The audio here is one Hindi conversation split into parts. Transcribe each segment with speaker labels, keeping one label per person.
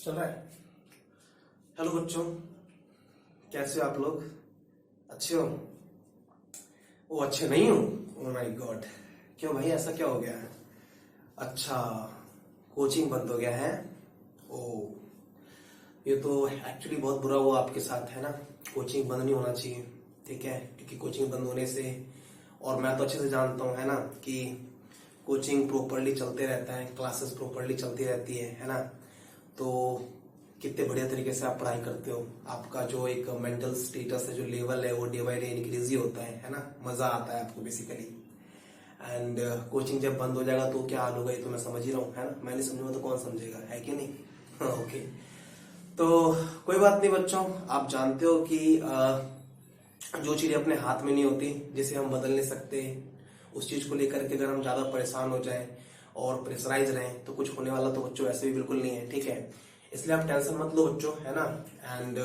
Speaker 1: चल रहा है। हेलो बच्चों, कैसे हो आप लोग? अच्छे हो? वो अच्छे नहीं हो? ओह माय गॉड, क्यों भाई, ऐसा क्या हो गया है? अच्छा, कोचिंग बंद हो गया है। ओ, ये तो एक्चुअली बहुत बुरा हुआ आपके साथ, है ना। कोचिंग बंद नहीं होना चाहिए, ठीक है, क्योंकि कोचिंग बंद होने से, और मैं तो अच्छे से जानता हूँ, है ना, कि कोचिंग प्रॉपरली चलते रहता है, क्लासेस प्रॉपरली चलती रहती है ना। तो कितने बढ़िया तरीके से आप पढ़ाई करते हो, आपका जो एक मेंटल स्टेटस है, जो लेवल है, वो डे बाय डे इंक्रीज ही होता है ना। मजा आता है आपको बेसिकली। एंड कोचिंग जब बंद हो जाएगा तो क्या हाल होगा, ये तो मैं समझ ही रहा हूँ, है ना। मैं नहीं समझूंगा तो कौन समझेगा, है कि नहीं? ओके, तो कोई बात नहीं बच्चों, आप जानते हो कि जो चीजें अपने हाथ में नहीं होती, जिसे हम बदल नहीं सकते, उस चीज को लेकर के अगर हम ज्यादा परेशान हो जाएं और प्रेशराइज रहें तो कुछ होने वाला तो बच्चों वैसे भी बिल्कुल नहीं है, ठीक है। इसलिए आप टेंशन मत लो बच्चों, है ना। एंड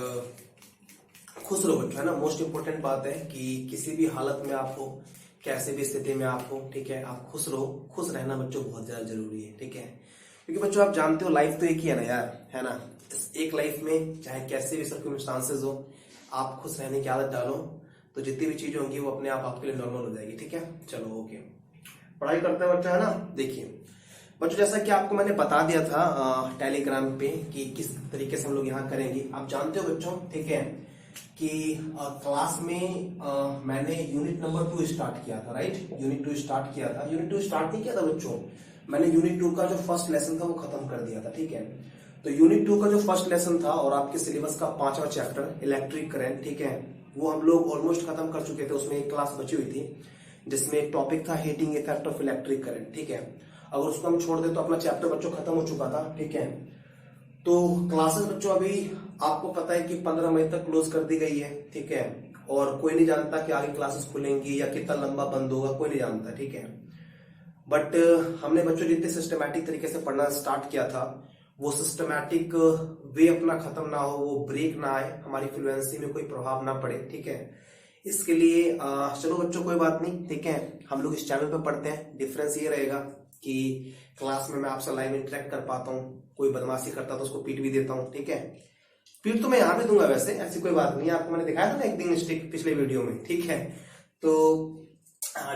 Speaker 1: खुश रहो बच्चों, है ना। मोस्ट इंपोर्टेंट बात है कि किसी भी हालत में आप हो, कैसे भी स्थिति में आप हो, ठीक है, आप खुश रहो। खुश रहना बच्चों बहुत ज्यादा जरूरी है, ठीक है, क्योंकि बच्चों आप जानते हो लाइफ तो एक ही है ना यार, है ना। इस एक लाइफ में चाहे कैसे भी सर्कमस्टांसेस हो, आप खुश रहने की आदत डालो तो जितनी भी चीजें होंगी वो अपने आप आपके लिए नॉर्मल हो जाएगी, ठीक है। चलो ओके, पढ़ाई करते हैं बच्चों, है ना। देखिए बच्चों, जैसा कि आपको मैंने बता दिया था टेलीग्राम पे कि किस तरीके से हम लोग यहाँ करेंगे, आप जानते हो बच्चों, ठीक है, कि क्लास में मैंने यूनिट नंबर 2 स्टार्ट किया था, राइट। यूनिट 2 स्टार्ट किया था। यूनिट 2 स्टार्ट नहीं किया था बच्चों, मैंने यूनिट 2 का जो फर्स्ट लेसन था वो खत्म कर दिया था, ठीक है। तो यूनिट 2 का जो फर्स्ट लेसन था और आपके सिलेबस का 5वां चैप्टर इलेक्ट्रिक करंट, ठीक है, वो हम लोग ऑलमोस्ट खत्म कर चुके थे। उसमें एक क्लास बची हुई थी जिसमें एक टॉपिक था heating effect of electric current, ठीक है। अगर उसको हम छोड़ दे तो अपना चैप्टर बच्चों खत्म हो चुका था, ठीक है। तो क्लासेस बच्चों अभी आपको पता है कि 15 मई तक क्लोज कर दी गई है, ठीक है। और कोई नहीं जानता कि आगे क्लासेस खुलेंगी या कितना लंबा बंद होगा, कोई नहीं जानता, ठीक है। बट हमने बच्चों जितने सिस्टमैटिक तरीके से पढ़ना स्टार्ट किया था, वो सिस्टमैटिक वे अपना खत्म ना हो, वो ब्रेक ना आए, हमारी फ्लुएंसी में कोई प्रभाव ना पड़े, ठीक है। इसके लिए चलो बच्चों कोई बात नहीं, ठीक है, हम लोग इस चैनल पे पढ़ते हैं। डिफरेंस ये रहेगा कि क्लास में मैं आपसे लाइव इंटरेक्ट कर पाता हूँ, कोई बदमाशी करता तो उसको पीट भी देता हूँ, ठीक है। पीट तो मैं यहाँ भी दूंगा वैसे, ऐसी कोई बात नहीं है। आपको मैंने दिखाया था ना एक दिन स्टिक पिछले वीडियो में, ठीक है। तो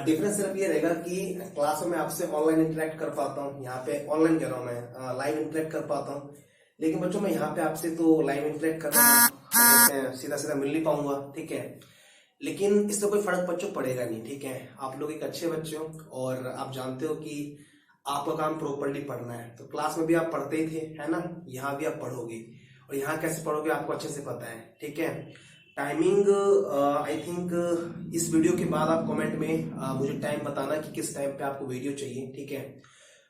Speaker 1: डिफरेंस सिर्फ ये रहेगा कि क्लास में मैं आपसे ऑनलाइन इंटरेक्ट कर पाता हूँ, यहाँ पे ऑनलाइन कह रहा हूँ मैं, लाइव इंटरेक्ट कर पाता हूँ। लेकिन बच्चों मैं यहाँ पे आपसे तो लाइव इंटरेक्ट कर रहा हूँ, सीधा सीधा मिल नहीं पाऊंगा, ठीक है। लेकिन इससे कोई फर्क बच्चों पड़ेगा नहीं, ठीक है। आप लोग एक अच्छे बच्चे हो और आप जानते हो कि आपका काम प्रॉपरली पढ़ना है। तो क्लास में भी आप पढ़ते ही थे, है ना, यहाँ भी आप पढ़ोगे, और यहाँ कैसे पढ़ोगे आपको अच्छे से पता है, ठीक है। टाइमिंग आई थिंक इस वीडियो के बाद आप कमेंट में मुझे टाइम बताना कि किस टाइम पे आपको वीडियो चाहिए, ठीक है।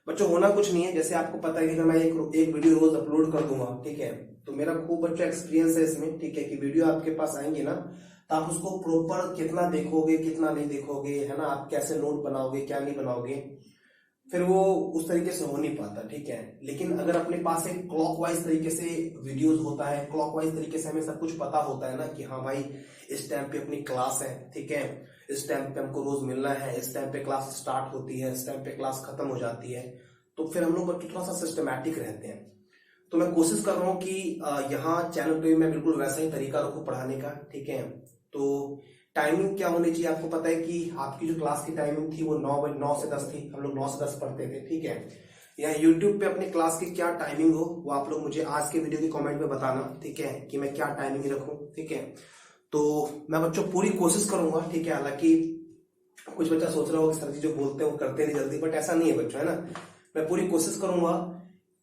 Speaker 1: बच्चों होना कुछ नहीं है, जैसे आपको पता है कि अगर मैं एक वीडियो रोज अपलोड कर दूंगा, ठीक है, तो मेरा खूब बच्चों एक्सपीरियंस है इसमें, ठीक है, कि वीडियो आपके पास आएंगे ना तो आप उसको प्रॉपर कितना देखोगे कितना नहीं देखोगे, है ना, आप कैसे नोट बनाओगे क्या नहीं बनाओगे, फिर वो उस तरीके से हो नहीं पाता, ठीक है। लेकिन अगर अपने पास एक क्लॉकवाइज तरीके से वीडियोस होता है, क्लॉकवाइज तरीके से हमें सब कुछ पता होता है ना कि हाँ भाई इस टाइम पे अपनी क्लास है, ठीक है, इस टाइम पे हमको रोज मिलना है, इस टाइम पे क्लास स्टार्ट होती है, इस टाइम पे क्लास खत्म हो जाती है, तो फिर हम लोग बच्चों थोड़ा सा सिस्टमैटिक रहते हैं। तो मैं कोशिश कर रहा हूँ कि यहाँ चैनल पे मैं बिल्कुल वैसा ही तरीका रखूँ पढ़ाने का, ठीक है। तो टाइमिंग क्या होनी चाहिए, आपको पता है कि आपकी जो क्लास की टाइमिंग थी वो 9 से 10 थी, हम लोग 9 से 10 पढ़ते थे, ठीक है। यहाँ यूट्यूब पे अपनी क्लास की क्या टाइमिंग हो वो आप लोग मुझे आज के वीडियो के कमेंट में बताना, ठीक है, कि मैं क्या टाइमिंग रखूं, ठीक है। तो मैं बच्चों पूरी कोशिश करूंगा, ठीक है। हालांकि कुछ बच्चा सोच रहा होगा सर जी जो बोलते हैं वो करते नहीं जल्दी, बट ऐसा नहीं है बच्चों, है ना। मैं पूरी कोशिश करूंगा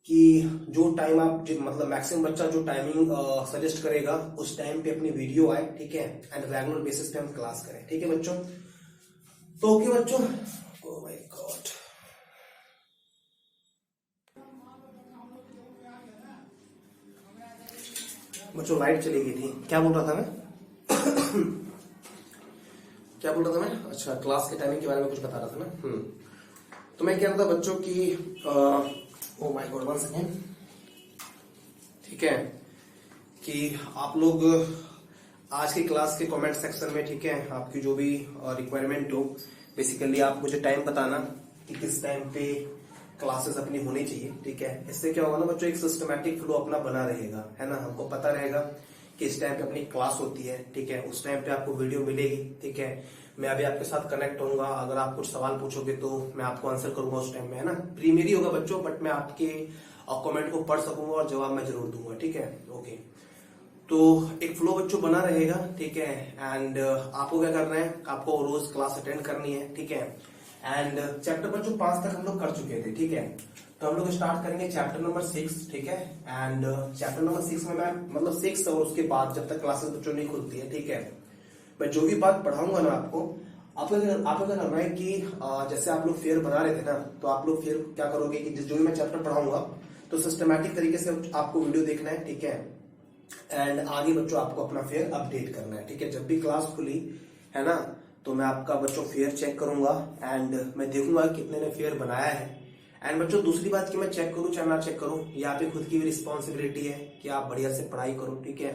Speaker 1: कि जो टाइम आप मतलब मैक्सिमम बच्चा जो टाइमिंग सजेस्ट करेगा उस टाइम पे अपनी वीडियो आए, ठीक है, एंड रेगुलर बेसिस पे हम क्लास करें, ठीक है बच्चों। तो ओके बच्चों, ओह माय गॉड, बच्चों लाइट चली गई थी, क्या बोल रहा था मैं? क्या बोल रहा था मैं? अच्छा, क्लास के टाइमिंग के बारे में कुछ बता रहा था ना। तो मैं कह रहा था बच्चों की ओह माय गॉड, 1 सेकेंड, ठीक है, कि आप लोग आज की क्लास के कमेंट सेक्शन में, ठीक है, आपकी जो भी रिक्वायरमेंट हो, बेसिकली आप मुझे टाइम बताना कि किस टाइम पे क्लासेस अपनी होनी चाहिए, ठीक है। इससे क्या होगा ना बच्चों, एक सिस्टमैटिक फ्लो अपना बना रहेगा, है ना। हमको पता रहेगा कि इस टाइम पे अपनी क्लास होती है, ठीक है, उस टाइम पे आपको वीडियो मिलेगी, ठीक है। मैं अभी आपके साथ कनेक्ट होऊंगा, अगर आप कुछ सवाल पूछोगे तो मैं आपको आंसर करूंगा उस टाइम में, है ना। प्रीमियरी होगा बच्चों, बट मैं आपके कमेंट को पढ़ सकूंगा और जवाब मैं जरूर दूंगा, ठीक है। ओके, तो एक फ्लो बच्चों बना रहेगा, ठीक है। एंड आपको क्या करना है, आपको रोज क्लास अटेंड करनी है, ठीक है। एंड चैप्टर बच्चों 5 तक हम लोग कर चुके थे, ठीक है। तो हम लोग स्टार्ट करेंगे चैप्टर नंबर 6, ठीक है। एंड चैप्टर नंबर 6 में मैं मतलब 6 और उसके बाद जब तक क्लासेस बच्चों नहीं खुलती है, ठीक है, मैं जो भी बात पढ़ाऊंगा ना आपको क्या करना है कि जैसे आप लोग फेयर बना रहे थे ना, तो आप लोग फिर क्या करोगे कि जो भी मैं चैप्टर पढ़ाऊंगा तो सिस्टमैटिक तरीके से आपको वीडियो देखना है, ठीक है। एंड आगे बच्चों आपको अपना फेयर अपडेट करना है, ठीक है। जब भी क्लास खुली है ना, तो मैं आपका बच्चों फेयर चेक करूंगा एंड मैं देखूंगा कितने ने फेयर बनाया है। एंड बच्चों दूसरी बात कि मैं चेक करूं चाहे ना चेक करूं, ये आपकी खुद की भी रिस्पॉन्सिबिलिटी है कि आप बढ़िया से पढ़ाई करो, ठीक है,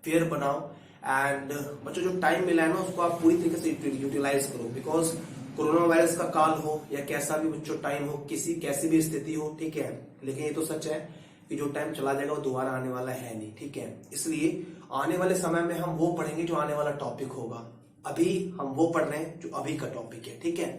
Speaker 1: फेयर बनाओ। एंड बच्चों जो टाइम मिला है ना उसको आप पूरी तरीके से यूटिलाइज करो, बिकॉज कोरोना वायरस का काल हो या कैसा भी बच्चों टाइम हो, किसी कैसी भी स्थिति हो, ठीक है, लेकिन ये तो सच है कि जो टाइम चला जाएगा वो दोबारा आने वाला है नहीं, ठीक है। इसलिए आने वाले समय में हम वो पढ़ेंगे जो आने वाला टॉपिक होगा, अभी हम वो पढ़ रहे हैं जो अभी का टॉपिक है, ठीक है।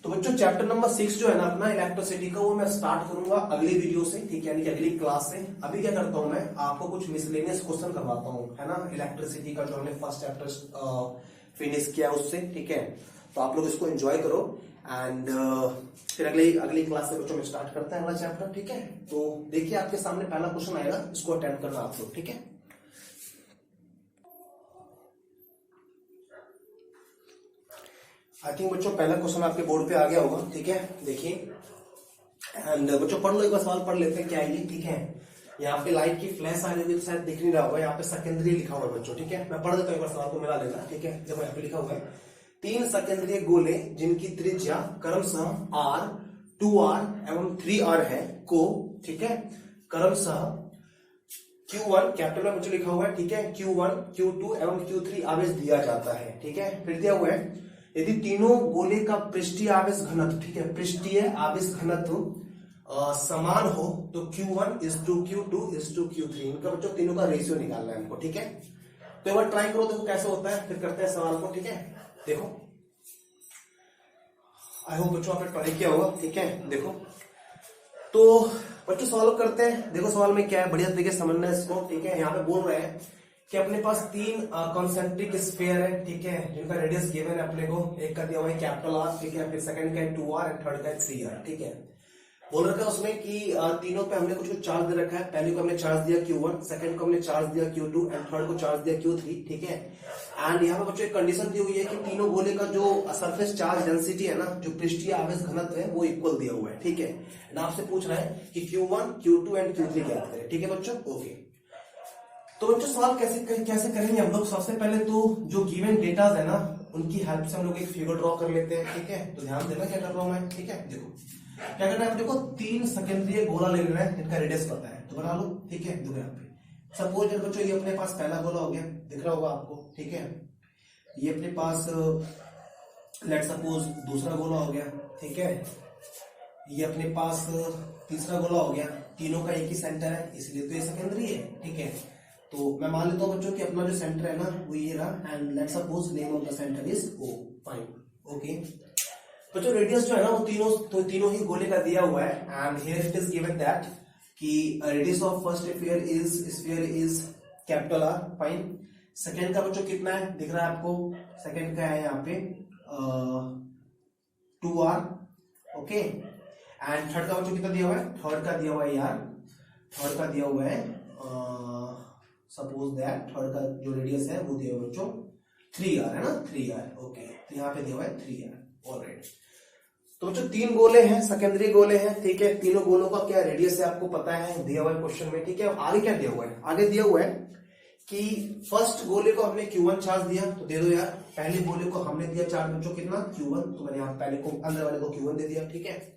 Speaker 1: तो बच्चों चैप्टर नंबर 6 जो है ना अपना इलेक्ट्रिसिटी का, वो मैं स्टार्ट करूंगा अगली वीडियो से, ठीक है, यानी कि अगली क्लास से। अभी क्या करता हूं, मैं आपको कुछ मिसलेनियस क्वेश्चन करवाता हूं, है ना, इलेक्ट्रिसिटी का जो हमने फर्स्ट चैप्टर फिनिश किया उससे, ठीक है। तो आप लोग इसको एंजॉय करो एंड फिर अगली क्लास से बच्चों में स्टार्ट करते हैं अगला चैप्टर, ठीक है। तो देखिए आपके सामने पहला क्वेश्चन आएगा, इसको अटेंड करना आप लोग, ठीक है। आई थिंक बच्चों पहला क्वेश्चन आपके बोर्ड पे आ गया होगा, ठीक है, देखिए। एंड बच्चों पढ़ लो, एक बार सवाल पढ़ लेते हैं क्या है ये, ठीक है। यहाँ पे लाइट की फ्लैश आ रही है, शायद दिख नहीं रहा होगा, यहाँ पे सेकेंडरी लिखा हुआ है बच्चों, ठीक है। मैं पढ़ देता हूँ, एक बार सवाल को मिला लेना, ठीक है। देखो यहाँ पे लिखा हुआ है 3 सेकेंडरी गोले जिनकी त्रिज्या क्रमशः R, 2R एवं 3R है को, ठीक है, क्रमशः Q1 कैपिटल में मुझे लिखा हुआ है, ठीक है, Q1, Q2 एवं Q3 आवेश दिया जाता है, ठीक है। फिर दिया हुआ है यदि तीनों गोले का पृष्ठीय आवेश घनत्व, ठीक है, पृष्ठीय आवेश घनत्व समान हो तो Q1 is to Q2 is to Q3, इनका बच्चों तीनों का रेशियो निकालना है हमको, ठीक है। तो एक बार ट्राई करो, देखो कैसे होता है, फिर करते हैं सवाल को, ठीक है। देखो आई होप बच्चों आपने ट्राई किया होगा, ठीक है। देखो तो बच्चों सवाल करते हैं, देखो सवाल में क्या है, बढ़िया तरीके से समझना है इसको, ठीक है। यहाँ पे बोल रहे हैं कि अपने पास 3 कॉन्सेंट्रिक स्फीयर है, ठीक है, जिनका रेडियस गिवन है अपने को, एक का दिया हुआ है कैपिटल R, ठीक है, फिर सेकंड का है 2R एंड थर्ड का है 3R, ठीक है। बोल रखा है उसमें कि तीनों पे हमने कुछ चार्ज दे रखा है, पहले को हमने चार्ज दिया Q1, सेकंड को हमने चार्ज दिया Q2 एंड थर्ड को चार्ज दिया Q3, ठीक है। एंड यहाँ पे बच्चों एक कंडीशन दी हुई है कि तीनों गोले का जो सरफेस चार्ज डेंसिटी है ना, जो पृष्ठीय आवेश घनत्व है, वो इक्वल दिया हुआ है, ठीक है। एंड आपसे पूछ रहा है कि Q1, Q2 एंड Q3 ज्ञात करें, ठीक है बच्चों, ओके। तो बच्चों सवाल कैसे करेंगे हम लोग, सबसे पहले तो जो गिवन डेटाज है ना उनकी हेल्प से हम लोग एक फिगर ड्रॉ कर लेते हैं, ठीक है। तो ध्यान देना क्या कर रहा हूं मैं, ठीक है। देखो क्या करना है, देखो 3 सेकेंडरी गोला ले लेना है जिनका रेडियस पता है, तो बना लो, ठीक है। देखो यहाँ पे सपोज बच्चों ये अपने पास पहला गोला हो गया, दिख रहा होगा आपको, ठीक है। ये अपने पास लेट सपोज दूसरा गोला हो गया, ठीक है। ये अपने पास तीसरा गोला हो गया, तीनों का एक ही सेंटर है इसलिए तो ये सेकेंडरी है, ठीक है। तो मैं मान लेता हूं बच्चों कि अपना जो सेंटर है ना वो ये रहा and let's suppose name of the centre is O, fine, okay. बच्चों रेडियस जो है ना वो तीनों ही गोले का दिया हुआ है and here it is given that कि radius of first sphere is capital R, fine. Second का बच्चों कितना है दिख रहा है आपको, सेकंड का है यहाँ पे 2R, ओके। एंड थर्ड का बच्चों कितना दिया हुआ है, थर्ड का दिया हुआ है यार, थर्ड का दिया हुआ है सपोज दैट थर्ड का जो रेडियस है वो दिया हुआ बच्चों 3R, है ना, 3R, ओके। तो यहाँ पे दिया हुआ है 3R, ऑलराइट। तो बच्चों 3 गोले हैं, सेकेंडरी गोले हैं, ठीक है। तीनों गोलों का क्या रेडियस है आपको पता है, दिया हुआ है क्वेश्चन में, ठीक है। आगे क्या दिया हुआ है, आगे दिया हुआ है कि फर्स्ट गोले को हमने Q1 चार्ज दिया, तो दे दो यार। पहले गोले को हमने दिया चार्ज बच्चों कितना, Q1, तो मैंने यहाँ पहले को अंदर वाले को Q1 दे दिया, ठीक है।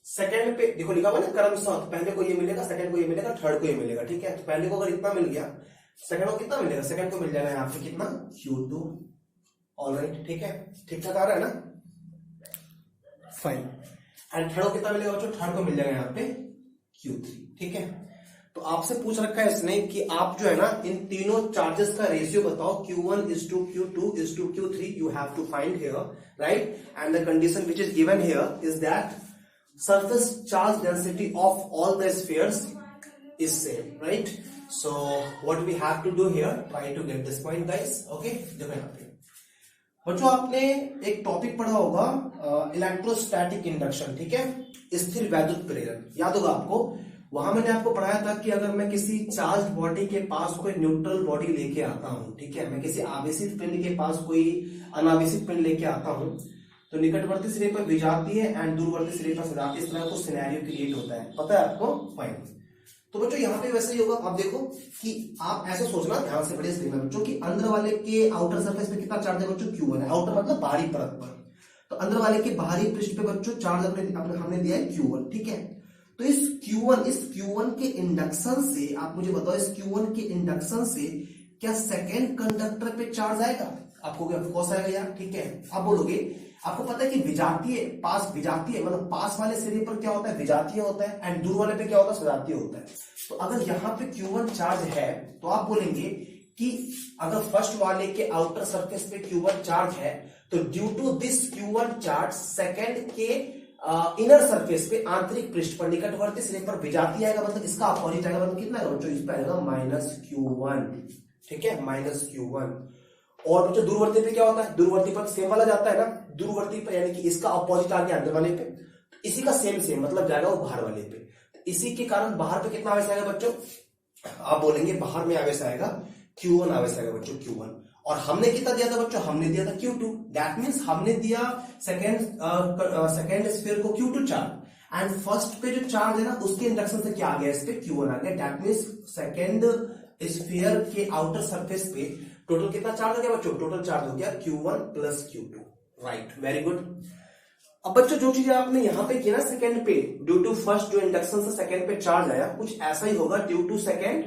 Speaker 1: सेकंड पे देखो लिखा हुआ है ना क्रमशः, पहले को ये मिलेगा, सेकंड को ये मिलेगा, थर्ड को ये मिलेगा, ठीक है। तो पहले को अगर इतना मिल गया, सेकंड को कितना मिलेगा, सेकंड को मिल जाएगा यहाँ पे कितना, Q2, ऑलराइट, ठीक है। ठीक ठाक आ रहा है ना, फाइन। एंड थर्ड को कितना मिलेगा बच्चों, थर्ड को मिल जाएगा यहाँ पे Q3, ठीक है। तो आपसे पूछ रखा है इसने कि आप जो है ना इन तीनों चार्जेस का रेशियो बताओ, Q1 is to Q2 is to Q3 you have to find here, right? And the condition which is given here is that surface charge density of all the spheres is same, right? So what we have to do here, try to get this point guys, okay? देखो यहाँ पे बच्चों आपने एक टॉपिक पढ़ा होगा इलेक्ट्रोस्टैटिक इंडक्शन, ठीक है, स्थिर वैद्युत प्रेरण, याद होगा आपको। वहां मैंने आपको पढ़ाया था कि अगर मैं किसी चार्ज बॉडी के पास कोई न्यूट्रल बॉडी लेके आता हूं, ठीक है, मैं किसी आवेशित पिंड के पास कोई अनावेशित पिंड लेके आता हूं, तो निकटवर्ती सिरे पर विजातीय एंड दूरवर्ती सिरे पर सजातीय, इस तरह कुछ सिनेरियो क्रिएट होता है, पता है आपको, फाइन। तो बच्चों यहाँ पे वैसे ही होगा। आप देखो कि आप ऐसे सोचना, ध्यान से पढ़िए स्क्रीन में बच्चों, कि अंदर वाले के आउटर सरफेस पे कितना चार्ज है बच्चों, Q1 है। आउटर मतलब बाहरी परत पर, तो अंदर वाले के बाहरी पृष्ठ पे बच्चों चार्ज हमने दिया है Q1, ठीक है। तो इस Q1 के इंडक्शन से आप मुझे बताओ, इस Q1 के इंडक्शन से क्या सेकेंड कंडक्टर पे चार्ज आएगा? आपको ऑफकोर्स आएगा यार, ठीक है। आप बोलोगे, आपको पता है कि विजातीय मतलब पास वाले सिरे पर क्या होता है, विजातीय होता है, एंड दूर वाले पे क्या होता है, सजातीय होता है। तो अगर यहाँ पे Q1 चार्ज है तो आप बोलेंगे कि अगर फर्स्ट वाले के आउटर सरफेस पे Q1 चार्ज है, तो due to this Q1 charge second के इनर सरफेस पे, आंतरिक पृष्ठ पर, निकटवर्ती सिरे पर विजातीय आएगा, मतलब इसका अपोजिट आएगा, मतलब कितना आएगा बच्चों, इस पर आएगा -Q1, ठीक है, -Q1। और बच्चों दूरवर्ती पे क्या होता है, दूरवर्ती पर सेम वाला जाता है ना, दूरवर्ती पर यानी कि इसका अपोजिट आ गया अंदर वाले पे, तो इसी का सेम मतलब जाएगा वो बाहर वाले पे। तो इसी के कारण बाहर पे कितना आवेश आएगा बच्चों, आप बोलेंगे बाहर में आवेश आएगा Q1 आवेश आएगा बच्चों, Q1। और हमने कितना दिया था बच्चों, हमने दिया था Q2, दैट मीन्स हमने दिया सेकेंड स्फीयर को Q2 चार्ज, एंड फर्स्ट पे जो चार्ज है ना उसके इंडक्शन से क्या आ गया, इस पे Q1 आ गया, दैट मीन्स सेकेंड स्फीयर के आउटर सरफेस पे टोटल कितना चार्ज हो गया बच्चों, टोटल चार्ज हो गया Q1 plus Q2, right, very good. अब बच्चों जो चीज आपने यहाँ पे किया ना सेकेंड पे, ड्यू टू फर्स्ट जो इंडक्शन से सेकेंड पे चार्ज आया, कुछ ऐसा ही होगा due to second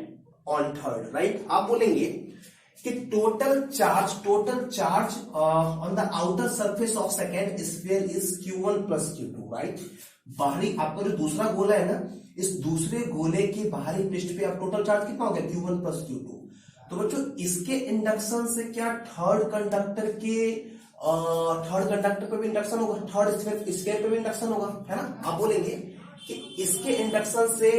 Speaker 1: on third, right. आप बोलेंगे कि total charge on the outer surface of second sphere is Q1 plus Q2, right. बाहरी आपका जो दूसरा गोला है ना, इस दूसरे गोले के बाहरी पृष्ठ पे आप टोटल चार्ज कितना हो गया, Q1 प्लस Q2। तो बच्चों इसके इंडक्शन से क्या थर्ड कंडक्टर पे भी इंडक्शन होगा, थर्ड स्फीयर पे भी इंडक्शन होगा, है ना। आप बोलेंगे कि इसके इंडक्शन से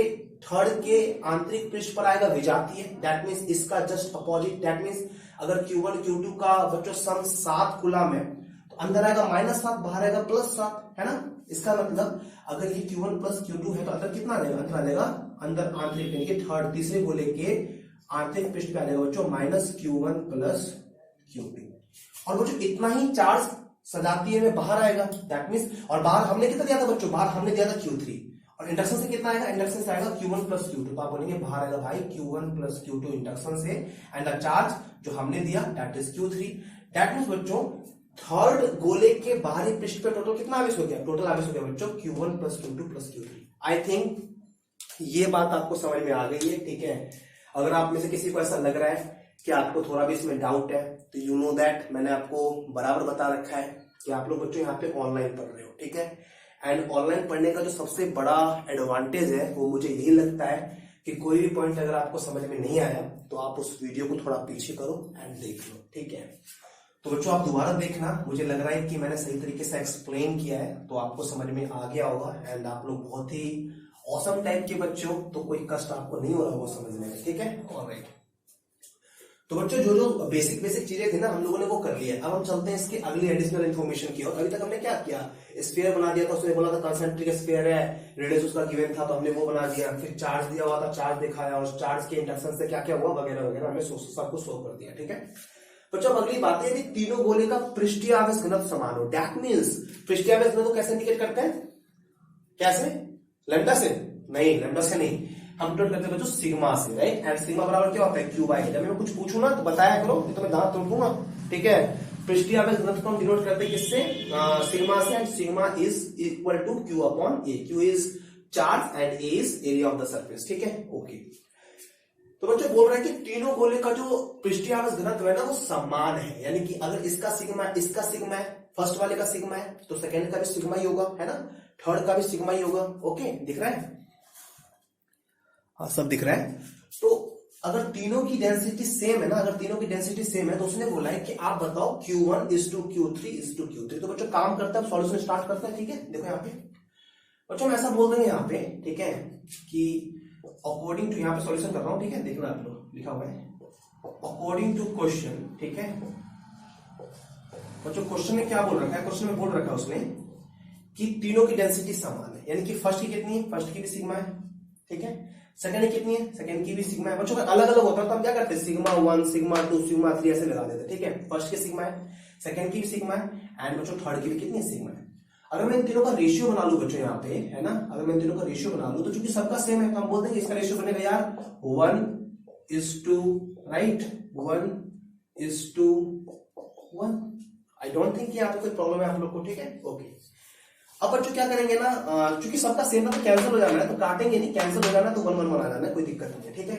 Speaker 1: थर्ड के आंतरिक पृष्ठ पर आएगा विजातीय, दैट मीन्स इसका जस्ट अपोजिट, दैट मीन्स अगर Q1 Q2 का बच्चों सम 7 कूलम है, तो अंदर आएगा -7, बाहर आएगा +7, है ना। इसका मतलब अगर ये Q1 प्लस Q2 है तो अंदर कितना आएगा, अंदर आंतरिक यानी कि थर्ड तीसरे गोले के आंतरिक पृष्ठ पे आ जाएगा बच्चों -Q1 प्लस Q2। और बच्चों इतना ही चार्ज सजातीय में बाहर आएगा, दैट मीन्स, और बाहर हमने कितना दिया था बच्चों, बाहर हमने दिया था Q3, और इंडक्शन से कितना आएगा, इंडक्शन से आएगा Q1 प्लस Q2। तो आप बोलेंगे बाहर आएगा भाई Q1 प्लस Q2 इंडक्शन से, एंड द चार्ज जो हमने दिया that is Q3। That means बच्चों थर्ड गोले के बाहरी पृष्ठ पे टोटल कितना आवेश हो गया, टोटल आवेश हो गया बच्चों Q1 plus Q2 plus Q3। I think ये बात आपको समझ में आ गई है, ठीक है। अगर आप में से किसी को ऐसा लग रहा है कि आपको थोड़ा भी इसमें डाउट है, तो यू नो दैट मैंने आपको बराबर बता रखा है कि आप लोग बच्चों यहाँ पे ऑनलाइन पढ़ रहे हो, ठीक है। एंड ऑनलाइन पढ़ने का जो सबसे बड़ा एडवांटेज है वो मुझे यही लगता है कि कोई भी पॉइंट अगर आपको समझ में नहीं आया तो आप उस वीडियो को थोड़ा पीछे करो एंड देख लो, ठीक है। तो बच्चों आप दोबारा देखना, मुझे लग रहा है कि मैंने सही तरीके से एक्सप्लेन किया है तो आपको समझ में आ गया होगा, एंड आप लोग बहुत ही ऑसम टाइप के बच्चे हो, तो कोई कष्ट आपको नहीं हो रहा होगा समझने में, ठीक है। ऑलराइट, तो बच्चों जो बेसिक चीजें थी ना हम लोगों ने वो कर लिया। अब हम चलते हैं इसकी अगली एडिशनल इन्फॉर्मेशन की ओर। अभी तक हमने क्या किया, स्फीयर बना दिया था, उसने बोला था कंसेंट्रिक स्फीयर है, रेडियस उसका गिवन था तो हमने वो बना दिया, फिर चार्ज दिया हुआ था, चार्ज दिखाया, और चार्ज के इंडक्शन से क्या क्या हुआ वगैरह वगैरह हमने सब कुछ शो कर दिया, ठीक है। बच्चों अगली बात है, तीनों गोले का पृष्ठीय आवेश घनत्व समान हो, दैट मींस पृष्ठीय आवेश घनत्व कैसे इंडिकेट करते हैं, कैसे, लैम्डा से नहीं, लैम्डा से नहीं, हम नोट करते हैं बच्चों सिग्मा से, राइट। एंड सिग्मा बराबर क्या होता है, Q बाई। जब मैं कुछ पूछूं ना तो बताया करो, तो मैं दांत तोड़ूंगा, ठीक है। पृष्ठीय आवेश घनत्व को हम डिनोट करते हैं किससे, सिग्मा से, and sigma is equal to Q upon A। Q is charge and A is area of the surface, ठीक है, ओके। तो बच्चों बोल रहे हैं कि तीनों गोले का जो पृष्ठीय आवेश घनत्व है ना वो समान है, यानी कि अगर इसका सिग्मा है, फर्स्ट वाले का सिग्मा है, तो सेकेंड का भी सिग्मा ही होगा, है ना। थर्ड का भी सिग्मा ही होगा। ओके, दिख रहा है? हाँ, सब दिख रहा है। तो अगर तीनों की डेंसिटी सेम है ना, अगर तीनों की डेंसिटी सेम है तो उसने बोला है कि आप बताओ Q1 is to Q3 is to Q3। तो बच्चों काम करता है, सॉल्यूशन स्टार्ट करता है। ठीक है, देखो यहाँ पे बच्चों हम ऐसा बोल देंगे यहाँ पे, ठीक है, कि अकॉर्डिंग टू, यहाँ पे सॉल्यूशन कर रहा हूं, ठीक है, देखना आप लोग, लिखा हुआ है अकॉर्डिंग टू क्वेश्चन। ठीक है बच्चों, क्वेश्चन में क्या बोल रखा है? क्वेश्चन में बोल रखा है उसने कि तीनों की डेंसिटी समान है, यानी कि फर्स्ट की कितनी है? फर्स्ट की भी सिग्मा है। ठीक है, सेकंड की कितनी है? सेकंड की भी सिग्मा है। बच्चों का अलग अलग होता है तो हम क्या करते हैं? सिग्मा 1, सिग्मा 2, सिग्मा 3 ऐसे लगा देते हैं। ठीक है, फर्स्ट की सिग्मा है, सेकंड की भी सिग्मा है, एंड बच्चों थर्ड की भी कितनी है? सिग्मा है। अगर मैं इन तीनों का रेशियो बना लूं बच्चों यहाँ पे, है ना, अगर मैं इन तीनों का रेशियो बना लूं तो चूंकि सबका सेम है तो हम बोल देंगे इसका रेशियो बनेगा यार 1:, राइट, 1:1। आई डोंट थिंक यहाँ पे कोई प्रॉब्लम है आप लोग को। ठीक है, ओके। अब बच्चों क्या करेंगे ना, चूंकि सबका सेम है तो कैंसिल हो जाना है, तो काटेंगे नहीं, कैंसिल हो जाना है तो 1 1 1 आ जाना है, कोई दिक्कत नहीं है। ठीक है,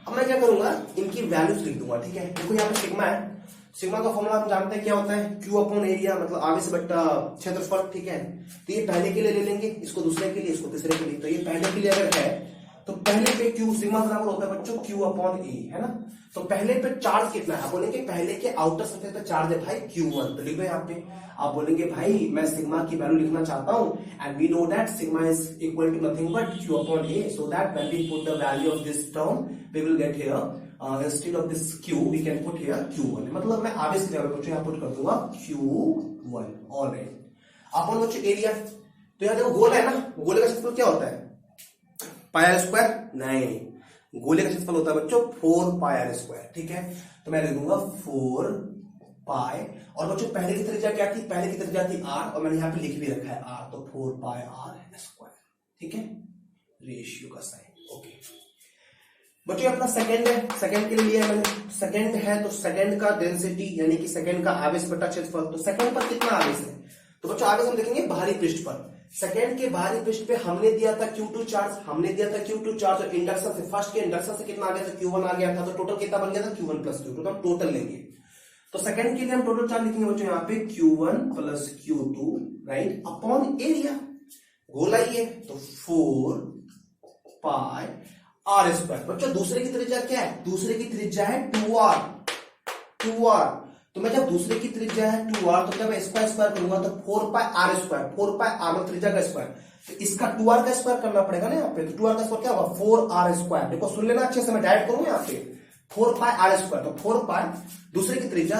Speaker 1: अब मैं क्या करूंगा, इनकी वैल्यूज लिख दूंगा। ठीक है, देखो यहाँ पे सिग्मा है, सिग्मा का फॉर्मूला हम जानते हैं क्या होता है? Q अपॉन एरिया, मतलब आगे से बट्टा क्षेत्रफल। ठीक है, तो ये पहले के लिए ले लेंगे, इसको दूसरे के लिए, इसको तीसरे के लिए। तो ये पहले के लिए अगर है तो पहले पे Q सिग्मा बराबर होता है बच्चों Q अपॉन ए, है ना। तो पहले पे चार्ज कितना है? आप बोलेंगे पहले के आउटर सरफेस पे चार्ज है भाई Q1, तो लिखो यहाँ पे। आप बोलेंगे भाई मैं सिग्मा की वैल्यू लिखना चाहता हूं, and we know that sigma is equal to nothing but Q upon A, so that when we put the value of this term we will get here instead of this Q we can put here Q1। मतलब मैं आवेश की वैल्यू यहाँ पुट कर दूंगा Q1। ऑलराइट, अपन बच्चों एरिया, तो यहाँ देखो गोला है ना, गोले का क्षेत्रफल क्या होता है? पाई आर स्क्वायर? नहीं, गोले का क्षेत्रफल होता है बच्चों 4 पाई आर स्क्वायर। ठीक है, तो मैं लिख दूंगा 4 पाई, और बच्चों पहले की त्रिज्या क्या थी? पहले की त्रिज्या थी r, और मैंने यहाँ पे लिख भी रखा है r, तो 4 पाई आर स्क्वायर। ठीक है, रेशियो का साइन। ओके बच्चों, अपना सेकंड है, सेकंड के लिए लिया मैंने, सेकंड है तो सेकंड का डेंसिटी यानी कि सेकंड का आवेश बटा क्षेत्रफल। तो सेकंड पर कितना आवेश है? तो बच्चों आवेश हम देखेंगे बाहरी पृष्ठ पर। सेकंड के बाहरी पृष्ठ पे हमने दिया था Q2 चार्ज, हमने दिया था Q2 चार्ज, और इंडक्शन से, फर्स्ट के इंडक्शन से कितना आ गया था? Q1 आ गया था। तो टोटल कितना बन गया था? Q1 plus Q2। तो हम टोटल लेंगे, तो सेकंड के लिए हम टोटल चार्ज लिखेंगे बच्चों यहाँ पे Q1 plus Q2, right, upon area, गोला ही है तो 4 पाई आर स्क्वायर। बच्चों दूसरे की त्रिज्या क्या है? दूसरे की त्रिज्या है 2r, 2r। तो मैं जब दूसरे की त्रिज्या है 2r, तो जब मैं स्क्वायर स्क्वायर करूंगा तो 4 पाई आर स्क्वायर, 4 पाई आर त्रिज्या का स्क्वायर, तो इसका 2r का स्क्वायर करना पड़ेगा ना यहाँ पे। तो 2r का स्क्वायर क्या होगा? 4r square. देखो सुन लेना अच्छे से, मैं डायरेक्ट करूंगा यहाँ पे 4 पाई आर स्क्वायर। तो 4 पाई दूसरे की त्रिज्या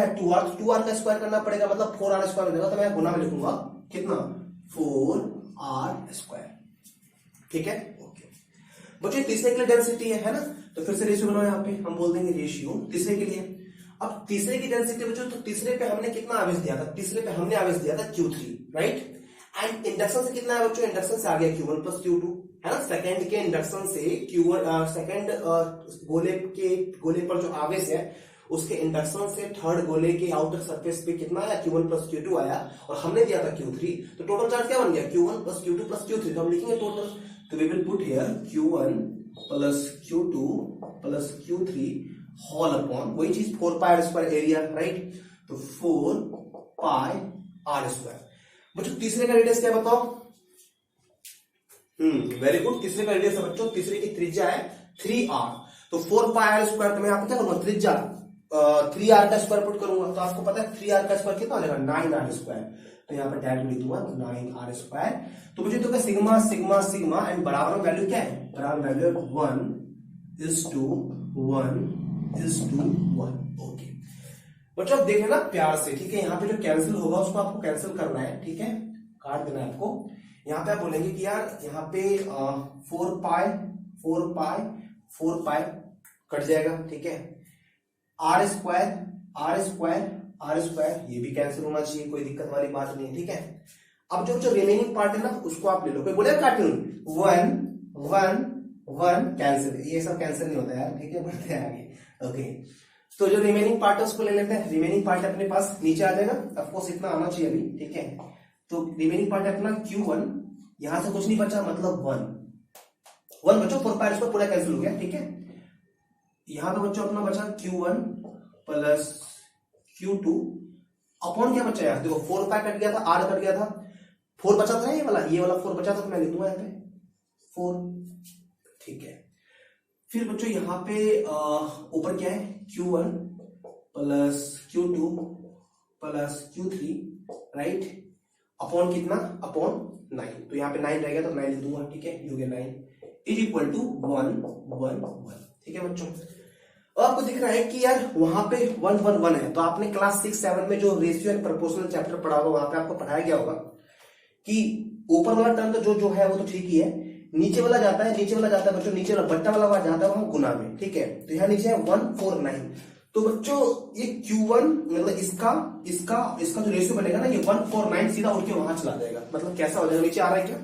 Speaker 1: है 2r, तो 2r का स्क्वायर करना पड़ेगा, मतलब 4r स्क्वायर हो जाएगा। तो मैं गुना में लिखूंगा कितना? 4r square. ठीक है, बच्चों तीसरे के लिए डेंसिटी है ना, तो फिर से रेशियो बनाओ, यहाँ पे हम बोल देंगे रेशियो तीसरे के लिए। अब तीसरे की डेंसिटी बच्चों, तो तीसरे पे हमने कितना आवेश दिया था? तीसरे पे हमने आवेश दिया था Q3, राइट, एंड इंडक्शन से कितना है बच्चों? इंडक्शन से आ गया Q1 प्लस Q2, है ना। सेकंड के इंडक्शन से Q1, सेकंड गोले पर जो आवेश है उसके इंडक्शन से थर्ड गोले के आउटर सरफेस पे कितना आया? Q1 प्लस Q2 आया, और हमने दिया था Q3, तो टोटल चार्ज क्या बन गया? Q1 plus Q2 plus Q3। तो हम लिखेंगे टोटल, तो we will put here Q1 plus Q2 plus Q3 whole upon, वही चीज 4 पाई आर स्क्वायर एरिया, राइट, तो 4 पाई आर स्क्वायर। बच्चों तीसरे का रेडियस क्या बताओ? वेरी गुड, तीसरे का रेडियस है बच्चों, तीसरे की त्रिज्या है 3r, तो 4 पाई आर स्क्वायर। तो मैं यहाँ पे क्या करूंगा? त्रिज्या 3r का स्क्वायर पुट करूंगा, तो आपको पता है 3r का स्क्वायर कितना आ जाएगा? 9r square. तो यहाँ पर डायरेक्ट लिख दूंगा 9r स्क्वायर। तो मुझे तो सिग्मा सिग्मा सिग्मा, एंड बराबर में वैल्यू क्या है? बराबर वैल्यू है 1:1:1। ओके बच्चों अब देख लेना प्यार से, ठीक है। यहाँ पे जो कैंसिल होगा उसको आपको कैंसिल करना है, ठीक है, काट देना है आपको। यहाँ पे आप बोलेंगे कि यार यहाँ पे 4 पाई कट जाएगा, ठीक है। आर स्क्वायर ये भी कैंसिल होना चाहिए, कोई दिक्कत वाली बात नहीं, ठीक है। अब जो रिमेनिंग पार्ट है ना उसको आप ले लो। कोई बोले काटून 1 कैंसिल, ये सब कैंसिल नहीं होता यार, ठीक है, बढ़ते हैं आगे। ओके तो जो रिमेनिंग पार्ट है उसको ले लेते हैं। रिमेनिंग पार्ट अपने पास नीचे आ जाएगा, ऑफकोर्स इतना आना चाहिए अभी, ठीक है। तो रिमेनिंग पार्ट है अपना Q1, यहां से कुछ नहीं बचा, मतलब 1 बच्चों 4 पाई इसको पूरा कैंसिल हो गया, ठीक है। यहां पे बच्चों अपना बचा Q1 प्लस Q2 अपॉन क्या बचा यार? देखो 4 पाई कट गया था, R कट गया था, 4 बचा था ये वाला 4 बचा था, तो मैं लिख दूंगा यहाँ पे 4, ठीक है। फिर बच्चों यहाँ पे ऊपर क्या है, Q1 plus Q2 plus Q3, right, upon कितना, अपॉन 9, तो यहाँ पे 9 रहेगा तो 9 लिख दूंगा, ठीक है, ये हो गया 9 इज इक्वल टू 1 1 1, ठीक है बच्चों। और आपको दिख रहा है कि यार वहां पे 1 1 1 है, तो आपने क्लास 6 7 में जो रेशियो एंड प्रोपोर्शनल चैप्टर पढ़ा होगा वहां पे आपको पढ़ाया गया होगा कि ऊपर वाला टर्म तो जो है वो तो ठीक ही है, नीचे वाला जाता है बच्चों, नीचे वाला बट्टा वाला जाता है वहां गुना में, ठीक है। तो यहाँ नीचे है 149, तो बच्चों ये Q1 मतलब इसका जो रेशियो बनेगा ना, ये 149 सीधा उठ के वहां चला जाएगा, मतलब कैसा हो जाएगा, नीचे आ रहा है क्या,